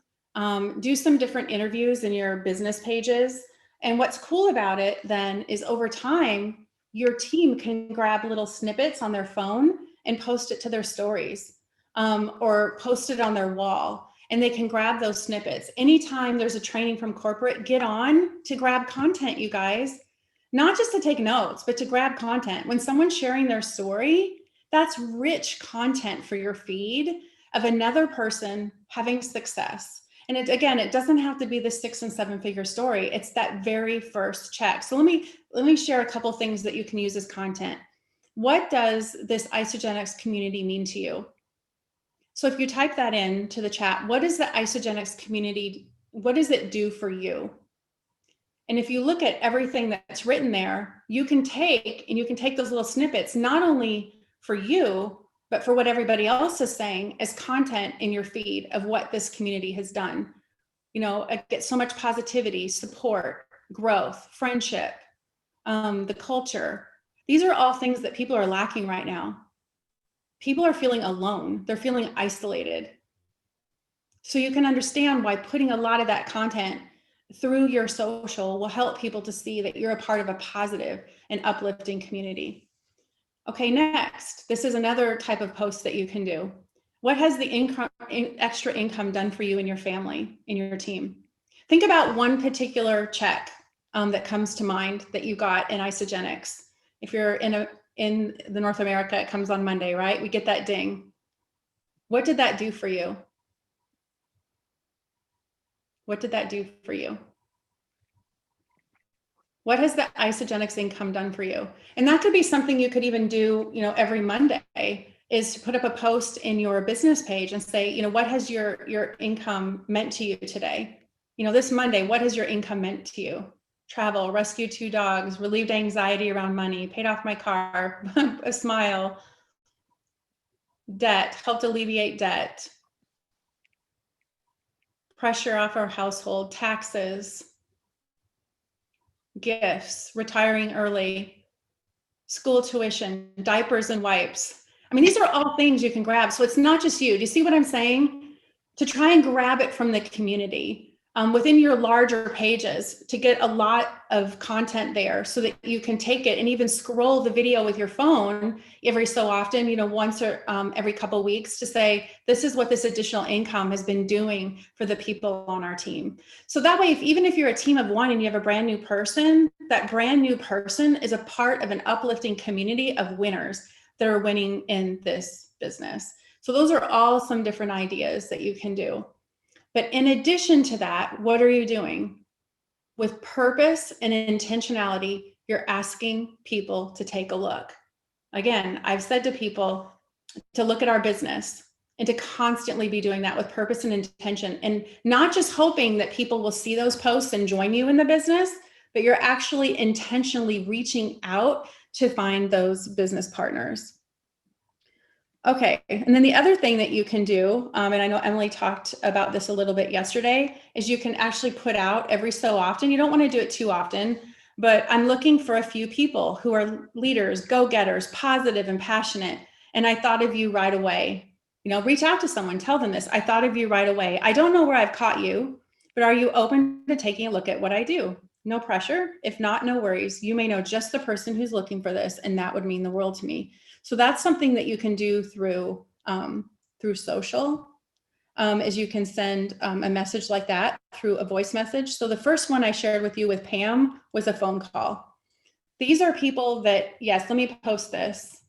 Do some different interviews in your business pages. And what's cool about it then is over time, your team can grab little snippets on their phone and post it to their stories, or post it on their wall. And they can grab those snippets. Anytime there's a training from corporate, get on to grab content, you guys. Not just to take notes, but to grab content. When someone's sharing their story, that's rich content for your feed of another person having success. And it doesn't have to be the 6 and 7 figure story. It's that very first check. So let me share a couple things that you can use as content. What does this Isagenix community mean to you? So if you type that into the chat, what is the Isagenix community? What does it do for you? And if you look at everything that's written there, you can take those little snippets, not only for you, but for what everybody else is saying as content in your feed of what this community has done. I get so much positivity, support, growth, friendship, the culture. These are all things that people are lacking right now. People are feeling alone. They're feeling isolated. So you can understand why putting a lot of that content through your social will help people to see that you're a part of a positive and uplifting community. Okay, next, this is another type of post that you can do. What has the extra income done for you and your family, in your team? Think about one particular check that comes to mind that you got in Isagenix. If you're in the North America, it comes on Monday, right? We get that ding. What did that do for you? What did that do for you? What has the Isagenix income done for you? And that could be something you could even do, every Monday, is to put up a post in your business page and say, what has your income meant to you today? This Monday, what has your income meant to you? Travel, rescued 2 dogs, relieved anxiety around money, paid off my car, a smile, debt, helped alleviate debt, pressure off our household, taxes, gifts, retiring early, school tuition, diapers and wipes. I mean, these are all things you can grab. So it's not just you. Do you see what I'm saying? To try and grab it from the community within your larger pages, to get a lot of content there so that you can take it and even scroll the video with your phone every so often, once or every couple of weeks, to say, this is what this additional income has been doing for the people on our team. So that way, even if you're a team of 1 and you have a brand new person, that brand new person is a part of an uplifting community of winners that are winning in this business. So those are all some different ideas that you can do. But in addition to that, what are you doing? With purpose and intentionality, you're asking people to take a look. Again, I've said to people to look at our business and to constantly be doing that with purpose and intention, and not just hoping that people will see those posts and join you in the business, but you're actually intentionally reaching out to find those business partners. Okay, and then the other thing that you can do, and I know Emily talked about this a little bit yesterday, is you can actually put out every so often. You don't want to do it too often, but I'm looking for a few people who are leaders, go-getters, positive and passionate. And I thought of you right away. Reach out to someone, tell them this. I thought of you right away. I don't know where I've caught you, but are you open to taking a look at what I do? No pressure. If not, no worries. You may know just the person who's looking for this, and that would mean the world to me. So that's something that you can do through social, is you can send a message like that through a voice message. So the first one I shared with you with Pam was a phone call. These are people that, yes, let me post this.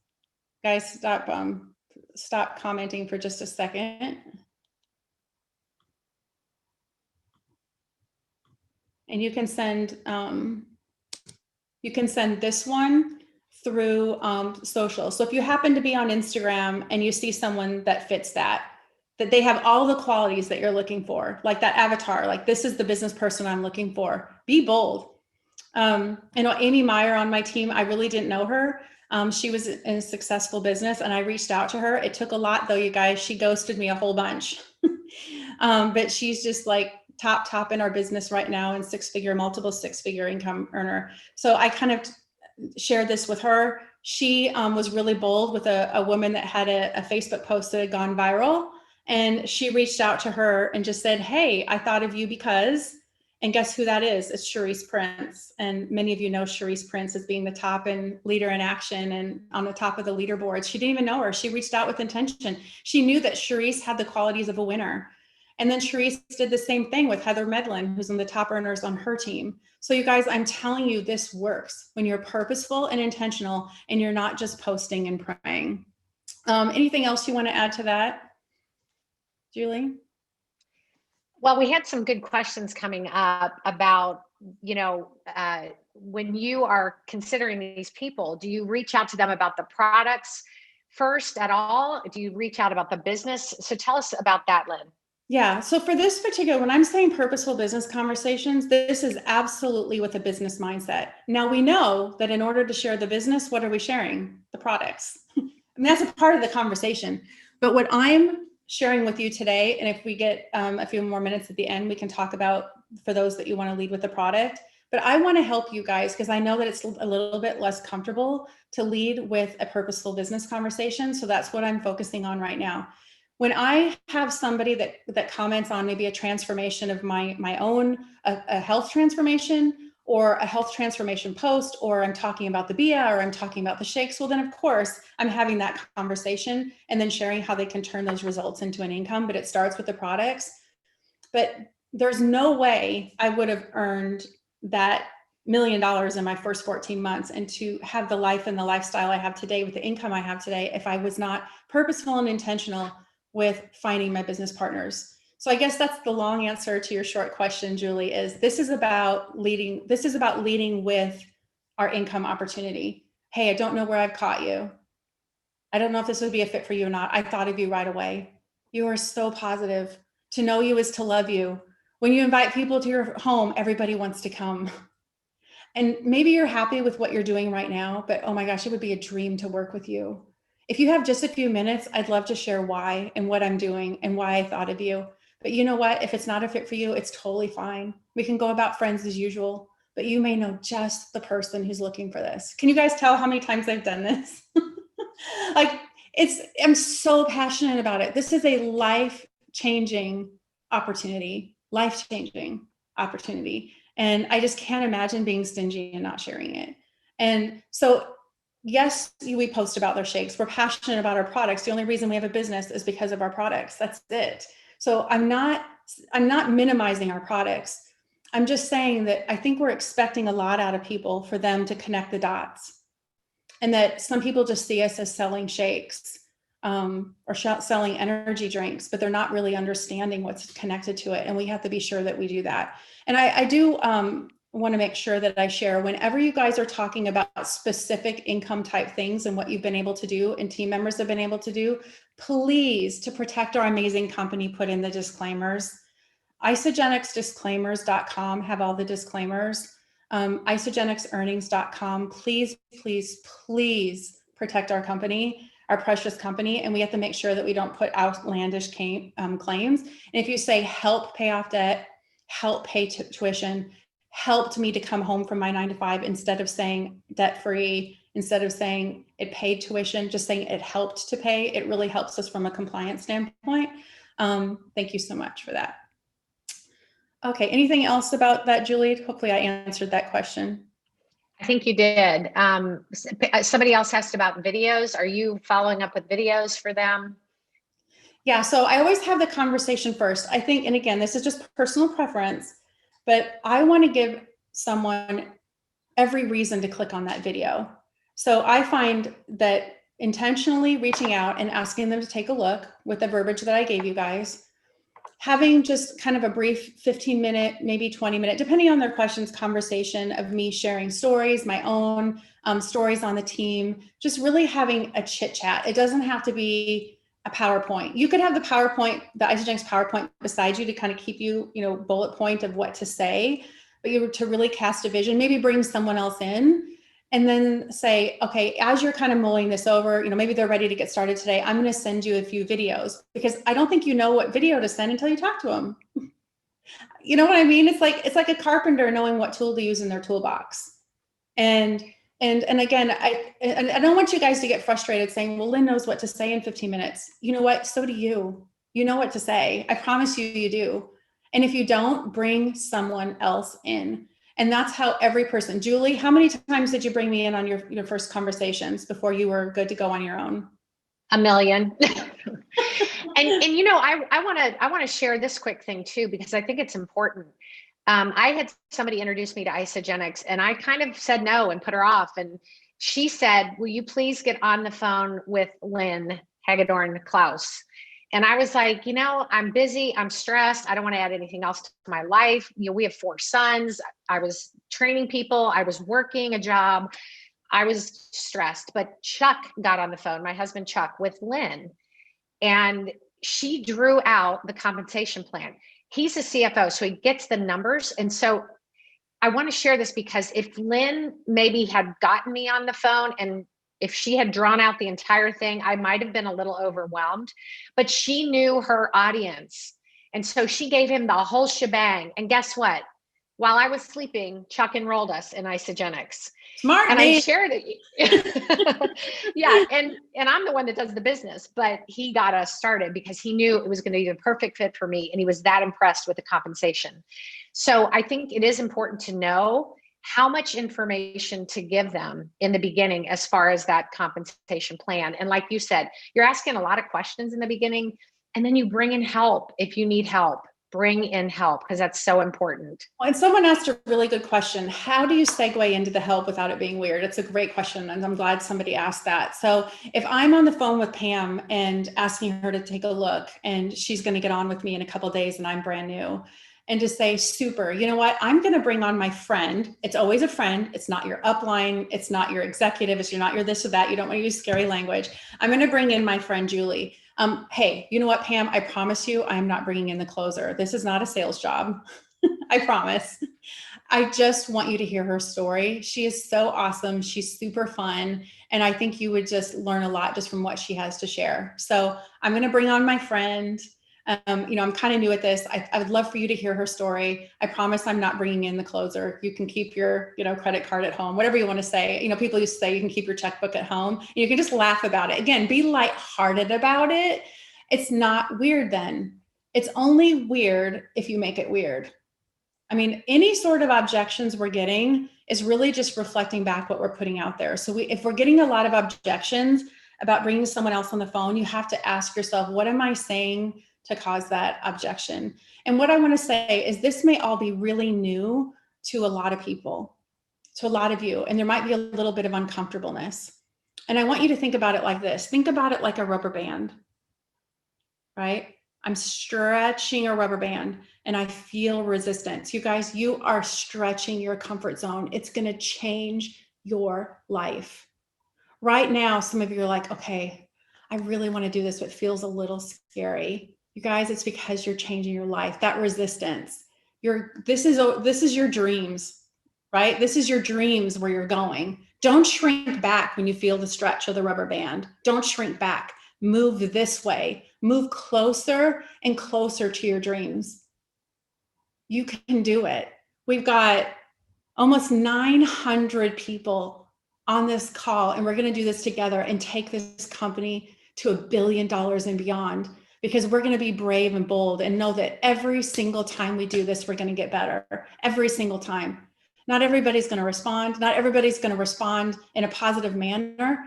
Guys, stop commenting for just a second. And you can send this one through social. So if you happen to be on Instagram and you see someone that fits that they have all the qualities that you're looking for, like that avatar, like this is the business person I'm looking for, be bold. Amy Meyer on my team, I really didn't know her. She was in a successful business and I reached out to her. It took a lot though, you guys. She ghosted me a whole bunch. But she's just like top in our business right now, and multiple six-figure income earner. So I kind of shared this with her. She was really bold with a woman that had a Facebook post that had gone viral. And she reached out to her and just said, hey, I thought of you because, and guess who that is? It's Cherise Prince. And many of you know Cherise Prince as being the top in leader in action and on the top of the leaderboards. She didn't even know her. She reached out with intention. She knew that Cherise had the qualities of a winner. And then Cherise did the same thing with Heather Medlin, who's one of the top earners on her team. So you guys, I'm telling you, this works when you're purposeful and intentional and you're not just posting and praying. Anything else you want to add to that, Julie? Well, we had some good questions coming up about, when you are considering these people, do you reach out to them about the products first at all? Do you reach out about the business? So tell us about that, Lynn. Yeah. So for this particular, when I'm saying purposeful business conversations, this is absolutely with a business mindset. Now we know that in order to share the business, what are we sharing? The products. And that's a part of the conversation. But what I'm sharing with you today, and if we get a few more minutes at the end, we can talk about for those that you want to lead with the product. But I want to help you guys because I know that it's a little bit less comfortable to lead with a purposeful business conversation. So that's what I'm focusing on right now. When I have somebody that comments on maybe a transformation of my own, a health transformation or a health transformation post, or I'm talking about the BIA or I'm talking about the shakes, well, then of course I'm having that conversation and then sharing how they can turn those results into an income, but it starts with the products. But there's no way I would have earned that $1 million in my first 14 months and to have the life and the lifestyle I have today with the income I have today if I was not purposeful and intentional with finding my business partners. So I guess that's the long answer to your short question, Julie, is this is about leading with our income opportunity. Hey, I don't know where I've caught you. I don't know if this would be a fit for you or not. I thought of you right away. You are so positive. To know you is to love you. When you invite people to your home, everybody wants to come. And maybe you're happy with what you're doing right now, but oh my gosh, it would be a dream to work with you. If you have just a few minutes, I'd love to share why and what I'm doing and why I thought of you. But you know what? If it's not a fit for you, it's totally fine. We can go about friends as usual, but you may know just the person who's looking for this. Can you guys tell how many times I've done this? I'm so passionate about it. This is a life-changing opportunity. And I just can't imagine being stingy and not sharing it. And so, yes, we post about their shakes. We're passionate about our products. The only reason we have a business is because of our products. That's it. So I'm not minimizing our products. I'm just saying that I think we're expecting a lot out of people for them to connect the dots. And that some people just see us as selling shakes or selling energy drinks, but they're not really understanding what's connected to it. And we have to be sure that we do that. And I do want to make sure that I share whenever you guys are talking about specific income type things and what you've been able to do and team members have been able to do, please, to protect our amazing company, put in the disclaimers. Isagenixdisclaimers.com have all the disclaimers. Isagenixearnings.com. Please, please, please protect our company, our precious company. And we have to make sure that we don't put outlandish claims. And if you say help pay off debt, help pay tuition, helped me to come home from my 9 to 5, instead of saying debt free, instead of saying it paid tuition, just saying it helped to pay, it really helps us from a compliance standpoint. Thank you so much for that. Okay, anything else about that, Julie? Hopefully I answered that question. I think you did. Somebody else asked about videos. Are you following up with videos for them? Yeah, so I always have the conversation first. I think, and again, this is just personal preference, but I want to give someone every reason to click on that video. So I find that intentionally reaching out and asking them to take a look with the verbiage that I gave you guys, having just kind of a brief 15-minute, maybe 20-minute, depending on their questions, conversation of me sharing stories, my own stories on the team, just really having a chit chat. It doesn't have to be a PowerPoint. You could have the PowerPoint, the Isagenix PowerPoint beside you to kind of keep you, bullet point of what to say, but you were to really cast a vision, maybe bring someone else in and then say, okay, as you're kind of mulling this over, maybe they're ready to get started today. I'm going to send you a few videos, because I don't think you know what video to send until you talk to them. You know what I mean? It's like a carpenter knowing what tool to use in their toolbox. And again, I don't want you guys to get frustrated saying, well, Lynn knows what to say in 15 minutes. You know what? So do you. You know what to say. I promise you do. And if you don't, bring someone else in. And that's how every person, Julie, how many times did you bring me in on your first conversations before you were good to go on your own? A million. I want to share this quick thing too, because I think it's important. I had somebody introduce me to Isagenix, and I kind of said no and put her off. And she said, will you please get on the phone with Lynn Hagedorn Klaus? And I was like, I'm busy, I'm stressed. I don't want to add anything else to my life. We have 4 sons. I was training people. I was working a job. I was stressed, but Chuck got on the phone, my husband, Chuck, with Lynn, and she drew out the compensation plan. He's a CFO, so he gets the numbers. And so I want to share this, because if Lynn maybe had gotten me on the phone and if she had drawn out the entire thing, I might have been a little overwhelmed, but she knew her audience. And so she gave him the whole shebang. And guess what? While I was sleeping, Chuck enrolled us in Isagenix. Smart. And I shared it. Yeah. And I'm the one that does the business, but he got us started because he knew it was going to be the perfect fit for me. And he was that impressed with the compensation. So I think it is important to know how much information to give them in the beginning as far as that compensation plan. And like you said, you're asking a lot of questions in the beginning, and then you bring in help. If you need help, bring in help, because that's so important. Well, and someone asked a really good question. How do you segue into the help without it being weird? It's a great question, and I'm glad somebody asked that. So if I'm on the phone with Pam and asking her to take a look, and she's going to get on with me in a couple of days and I'm brand new, and to say, super, you know what, I'm going to bring on my friend. It's always a friend. It's not your upline. It's not your executive. You're not your this or that. You don't want to use scary language. I'm going to bring in my friend, Julie. Hey, you know what, Pam, I promise you, I'm not bringing in the closer. This is not a sales job. I promise. I just want you to hear her story. She is so awesome. She's super fun. And I think you would just learn a lot just from what she has to share. So I'm going to bring on my friend. I'm kind of new at this. I would love for you to hear her story. I promise I'm not bringing in the closer. You can keep your, credit card at home, whatever you want to say. People used to say you can keep your checkbook at home. You can just laugh about it. Again, be lighthearted about it. It's not weird then. It's only weird if you make it weird. I mean, any sort of objections we're getting is really just reflecting back what we're putting out there. So if we're getting a lot of objections about bringing someone else on the phone, you have to ask yourself, what am I saying to cause that objection? And what I want to say is this may all be really new to a lot of people, to a lot of you, and there might be a little bit of uncomfortableness. And I want you to think about it like this. Think about it like a rubber band, right? I'm stretching a rubber band and I feel resistance. You guys, you are stretching your comfort zone. It's going to change your life. Right now, some of you are like, okay, I really want to do this, but it feels a little scary. You guys, it's because you're changing your life. That resistance, this is your dreams, right? This is your dreams where you're going. Don't shrink back when you feel the stretch of the rubber band. Don't shrink back. Move this way. Move closer and closer to your dreams. You can do it. We've got almost 900 people on this call, and we're going to do this together and take this company to $1 billion and beyond, because we're going to be brave and bold and know that every single time we do this, we're going to get better. Every single time. Not everybody's going to respond. Not everybody's going to respond in a positive manner.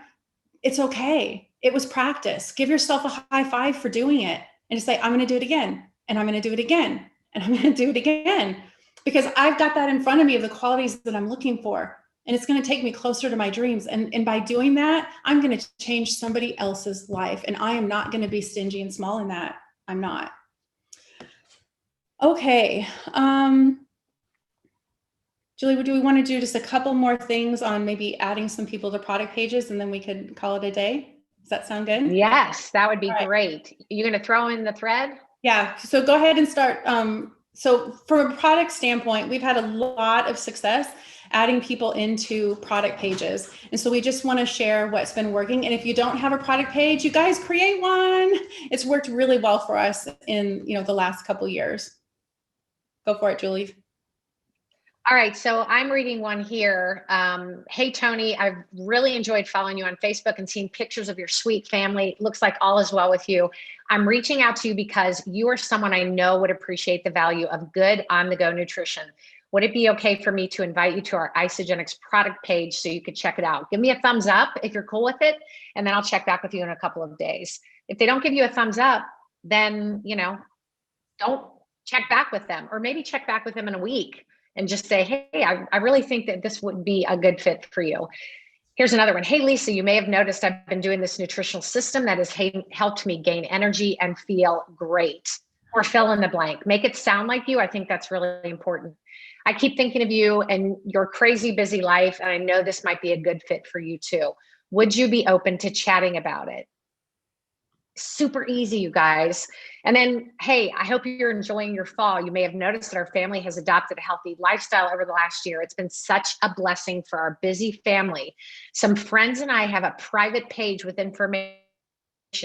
It's okay. It was practice. Give yourself a high five for doing it and to say, I'm going to do it again, and I'm going to do it again, and I'm going to do it again, because I've got that in front of me of the qualities that I'm looking for. And it's going to take me closer to my dreams. And by doing that, I'm going to change somebody else's life. And I am not going to be stingy and small in that. I'm not. Okay. Julie, do we want to do just a couple more things on maybe adding some people to product pages and then we could call it a day? Does that sound good? Yes, that would be All right. great. You going to throw in the thread? Yeah, so go ahead and start. So from a product standpoint, we've had a lot of success adding people into product pages. And so we just want to share what's been working. And if you don't have a product page, you guys create one. It's worked really well for us in, the last couple of years. Go for it, Julie. All right, so I'm reading one here. Hey, Tony, I've really enjoyed following you on Facebook and seeing pictures of your sweet family. Looks like all is well with you. I'm reaching out to you because you are someone I know would appreciate the value of good on-the-go nutrition. Would it be okay for me to invite you to our Isagenix product page so you could check it out? Give me a thumbs up if you're cool with it, and then I'll check back with you in a couple of days. If they don't give you a thumbs up, then, don't check back with them, or maybe check back with them in a week and just say, hey, I really think that this would be a good fit for you. Here's another one. Hey, Lisa, you may have noticed I've been doing this nutritional system that has helped me gain energy and feel great. Or fill in the blank. Make it sound like you. I think that's really important. I keep thinking of you and your crazy busy life, and I know this might be a good fit for you too. Would you be open to chatting about it? Super easy, you guys. And then, hey, I hope you're enjoying your fall. You may have noticed that our family has adopted a healthy lifestyle over the last year. It's been such a blessing for our busy family. Some friends and I have a private page with information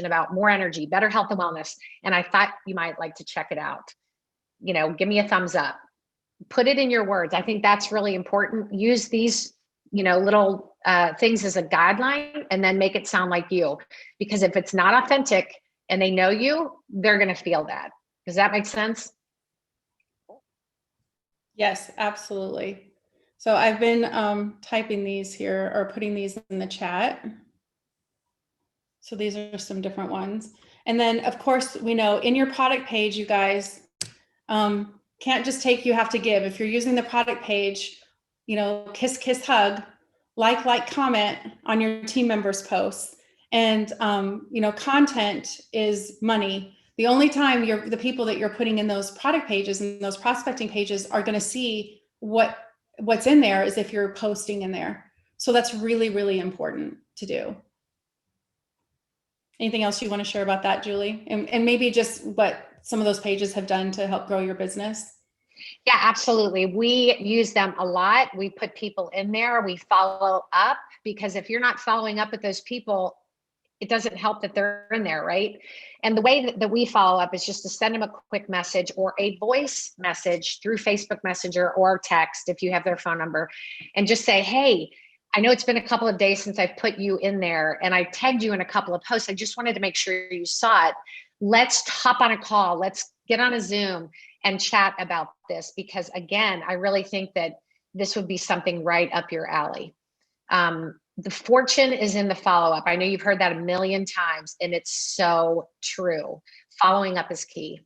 about more energy, better health and wellness. And I thought you might like to check it out. Give me a thumbs up. Put it in your words. I think that's really important. Use these little things as a guideline, and then make it sound like you. Because if it's not authentic and they know you, they're going to feel that. Does that make sense? Yes, absolutely. So I've been typing these here, or putting these in the chat. So these are some different ones. And then of course, we know in your product page, you guys can't just take, you have to give. If you're using the product page, kiss, kiss, hug, like, comment on your team members' posts. And, content is money. The only time the people that you're putting in those product pages and those prospecting pages are going to see what's in there is if you're posting in there. So that's really, really important to do. Anything else you want to share about that, Julie? And maybe just what some of those pages have done to help grow your business? Yeah, absolutely. We use them a lot. We put people in there. We follow up, because if you're not following up with those people, it doesn't help that they're in there, right? And the way that we follow up is just to send them a quick message or a voice message through Facebook Messenger or text if you have their phone number, and just say, hey, I know it's been a couple of days since I've put you in there and I tagged you in a couple of posts. I just wanted to make sure you saw it. Let's hop on a call. Let's get on a Zoom and chat about this, because again, I really think that this would be something right up your alley. The fortune is in the follow-up. I know you've heard that a million times, and it's so true. Following up is key.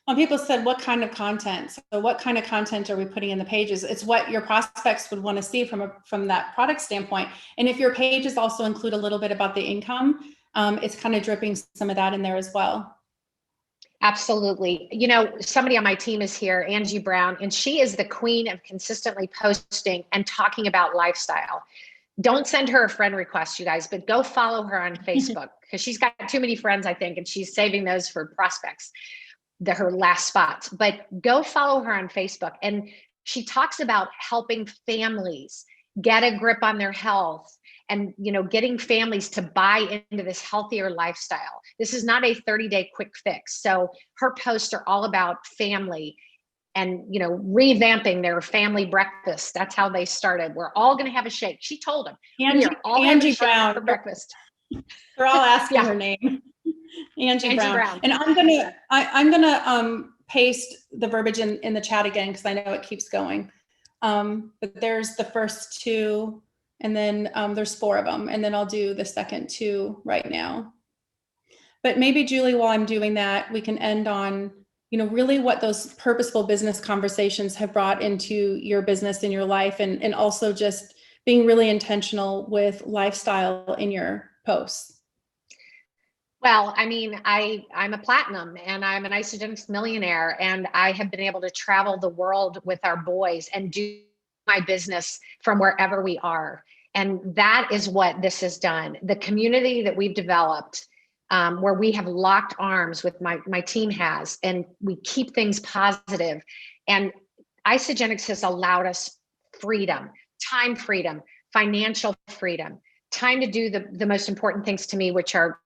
Well, people said, what kind of content? So what kind of content are we putting in the pages? It's what your prospects would want to see from that product standpoint. And if your pages also include a little bit about the income, it's kind of dripping some of that in there as well. Absolutely. Somebody on my team is here, Angie Brown, and she is the queen of consistently posting and talking about lifestyle. Don't send her a friend request, you guys, but go follow her on Facebook, because she's got too many friends, I think, and she's saving those for prospects, her last spots. But go follow her on Facebook. And she talks about helping families get a grip on their health and, getting families to buy into this healthier lifestyle. This is not a 30-day quick fix. So her posts are all about family and, revamping their family breakfast. That's how they started. We're all going to have a shake. She told them, Angie Brown for breakfast. They're all asking her name. Angie Brown. And I'm gonna paste the verbiage in the chat again, because I know it keeps going. But there's the first two, and then there's 4 of them, and then I'll do the second 2 right now. But maybe, Julie, while I'm doing that, we can end on really what those purposeful business conversations have brought into your business and your life, and also just being really intentional with lifestyle in your posts. Well, I mean, I'm a platinum and I'm an Isagenix millionaire, and I have been able to travel the world with our boys and do my business from wherever we are. And that is what this has done. The community that we've developed, where we have locked arms with my team has, and we keep things positive. And Isagenix has allowed us freedom, time freedom, financial freedom, time to do the most important things to me, which are,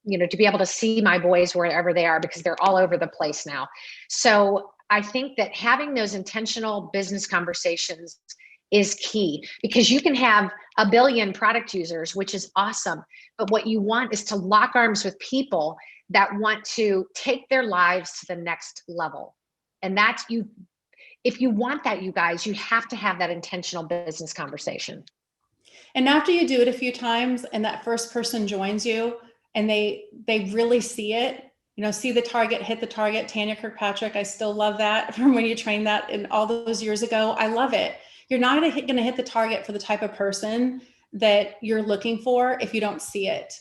to be able to see my boys wherever they are, because they're all over the place now. So I think that having those intentional business conversations is key, because you can have a billion product users, which is awesome. But what you want is to lock arms with people that want to take their lives to the next level. And that's you. If you want that, you guys, you have to have that intentional business conversation. And after you do it a few times and that first person joins you and they really see it, see the target, hit the target. Tanya Kirkpatrick, I still love that from when you trained that in all those years ago. I love it. You're not going to hit the target for the type of person that you're looking for if you don't see it.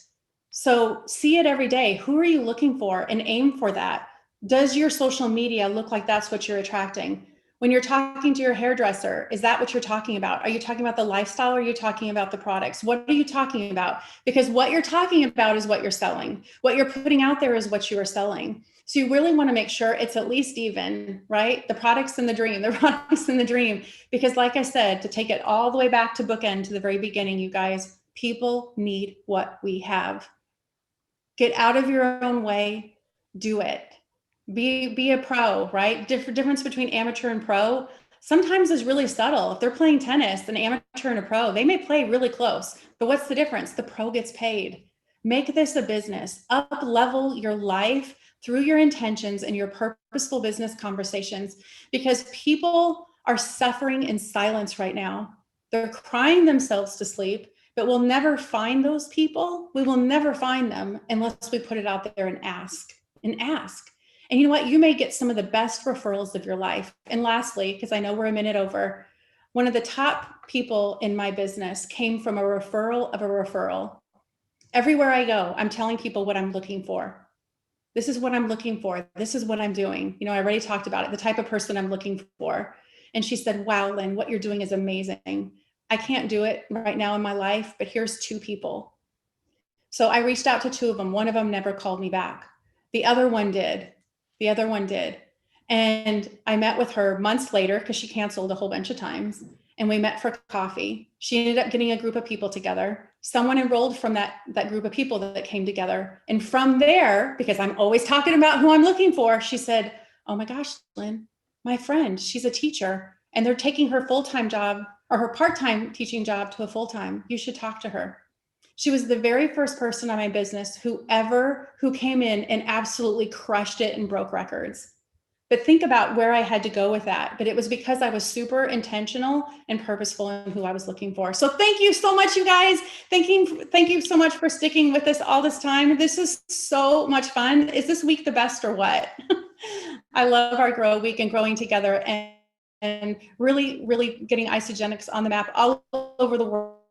So see it every day. Who are you looking for, and aim for that? Does your social media look like that's what you're attracting? When you're talking to your hairdresser, is that what you're talking about? Are you talking about the lifestyle, or are you talking about the products? What are you talking about? Because what you're talking about is what you're selling. What you're putting out there is what you are selling. So you really want to make sure it's at least even, right? The products and the dream, because like I said, to take it all the way back to bookend to the very beginning, you guys, people need what we have. Get out of your own way, do it. Be a pro, right? Difference between amateur and pro sometimes is really subtle. If they're playing tennis, an amateur and a pro, they may play really close, but what's the difference? The pro gets paid. Make this a business. Up level your life through your intentions and your purposeful business conversations, because people are suffering in silence right now. They're crying themselves to sleep, but we'll never find those people. We will never find them unless we put it out there and ask. And you know what? You may get some of the best referrals of your life. And lastly, because I know we're a minute over, one of the top people in my business came from a referral of a referral. Everywhere I go, I'm telling people what I'm looking for. This is what I'm looking for. This is what I'm doing. I already talked about it, the type of person I'm looking for. And she said, wow, Lynn, what you're doing is amazing. I can't do it right now in my life, but here's 2 people. So I reached out to 2 of them. One of them never called me back. The other one did. And I met with her months later, because she canceled a whole bunch of times. And we met for coffee. She ended up getting a group of people together. Someone enrolled from that group of people that came together. And from there, because I'm always talking about who I'm looking for, she said, oh my gosh, Lynn, my friend, she's a teacher, and they're taking her full-time job, or her part-time teaching job, to a full-time. You should talk to her. She was the very first person on my business who came in and absolutely crushed it and broke records. But think about where I had to go with that. But it was because I was super intentional and purposeful in who I was looking for. So thank you so much, you guys. Thank you so much for sticking with us all this time. This is so much fun. Is this week the best or what? I love our Grow Week and growing together, and really, really getting Isagenix on the map all over the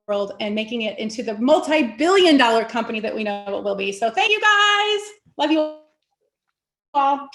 world and making it into the multi-billion-dollar company that we know it will be. So thank you guys. Love you all.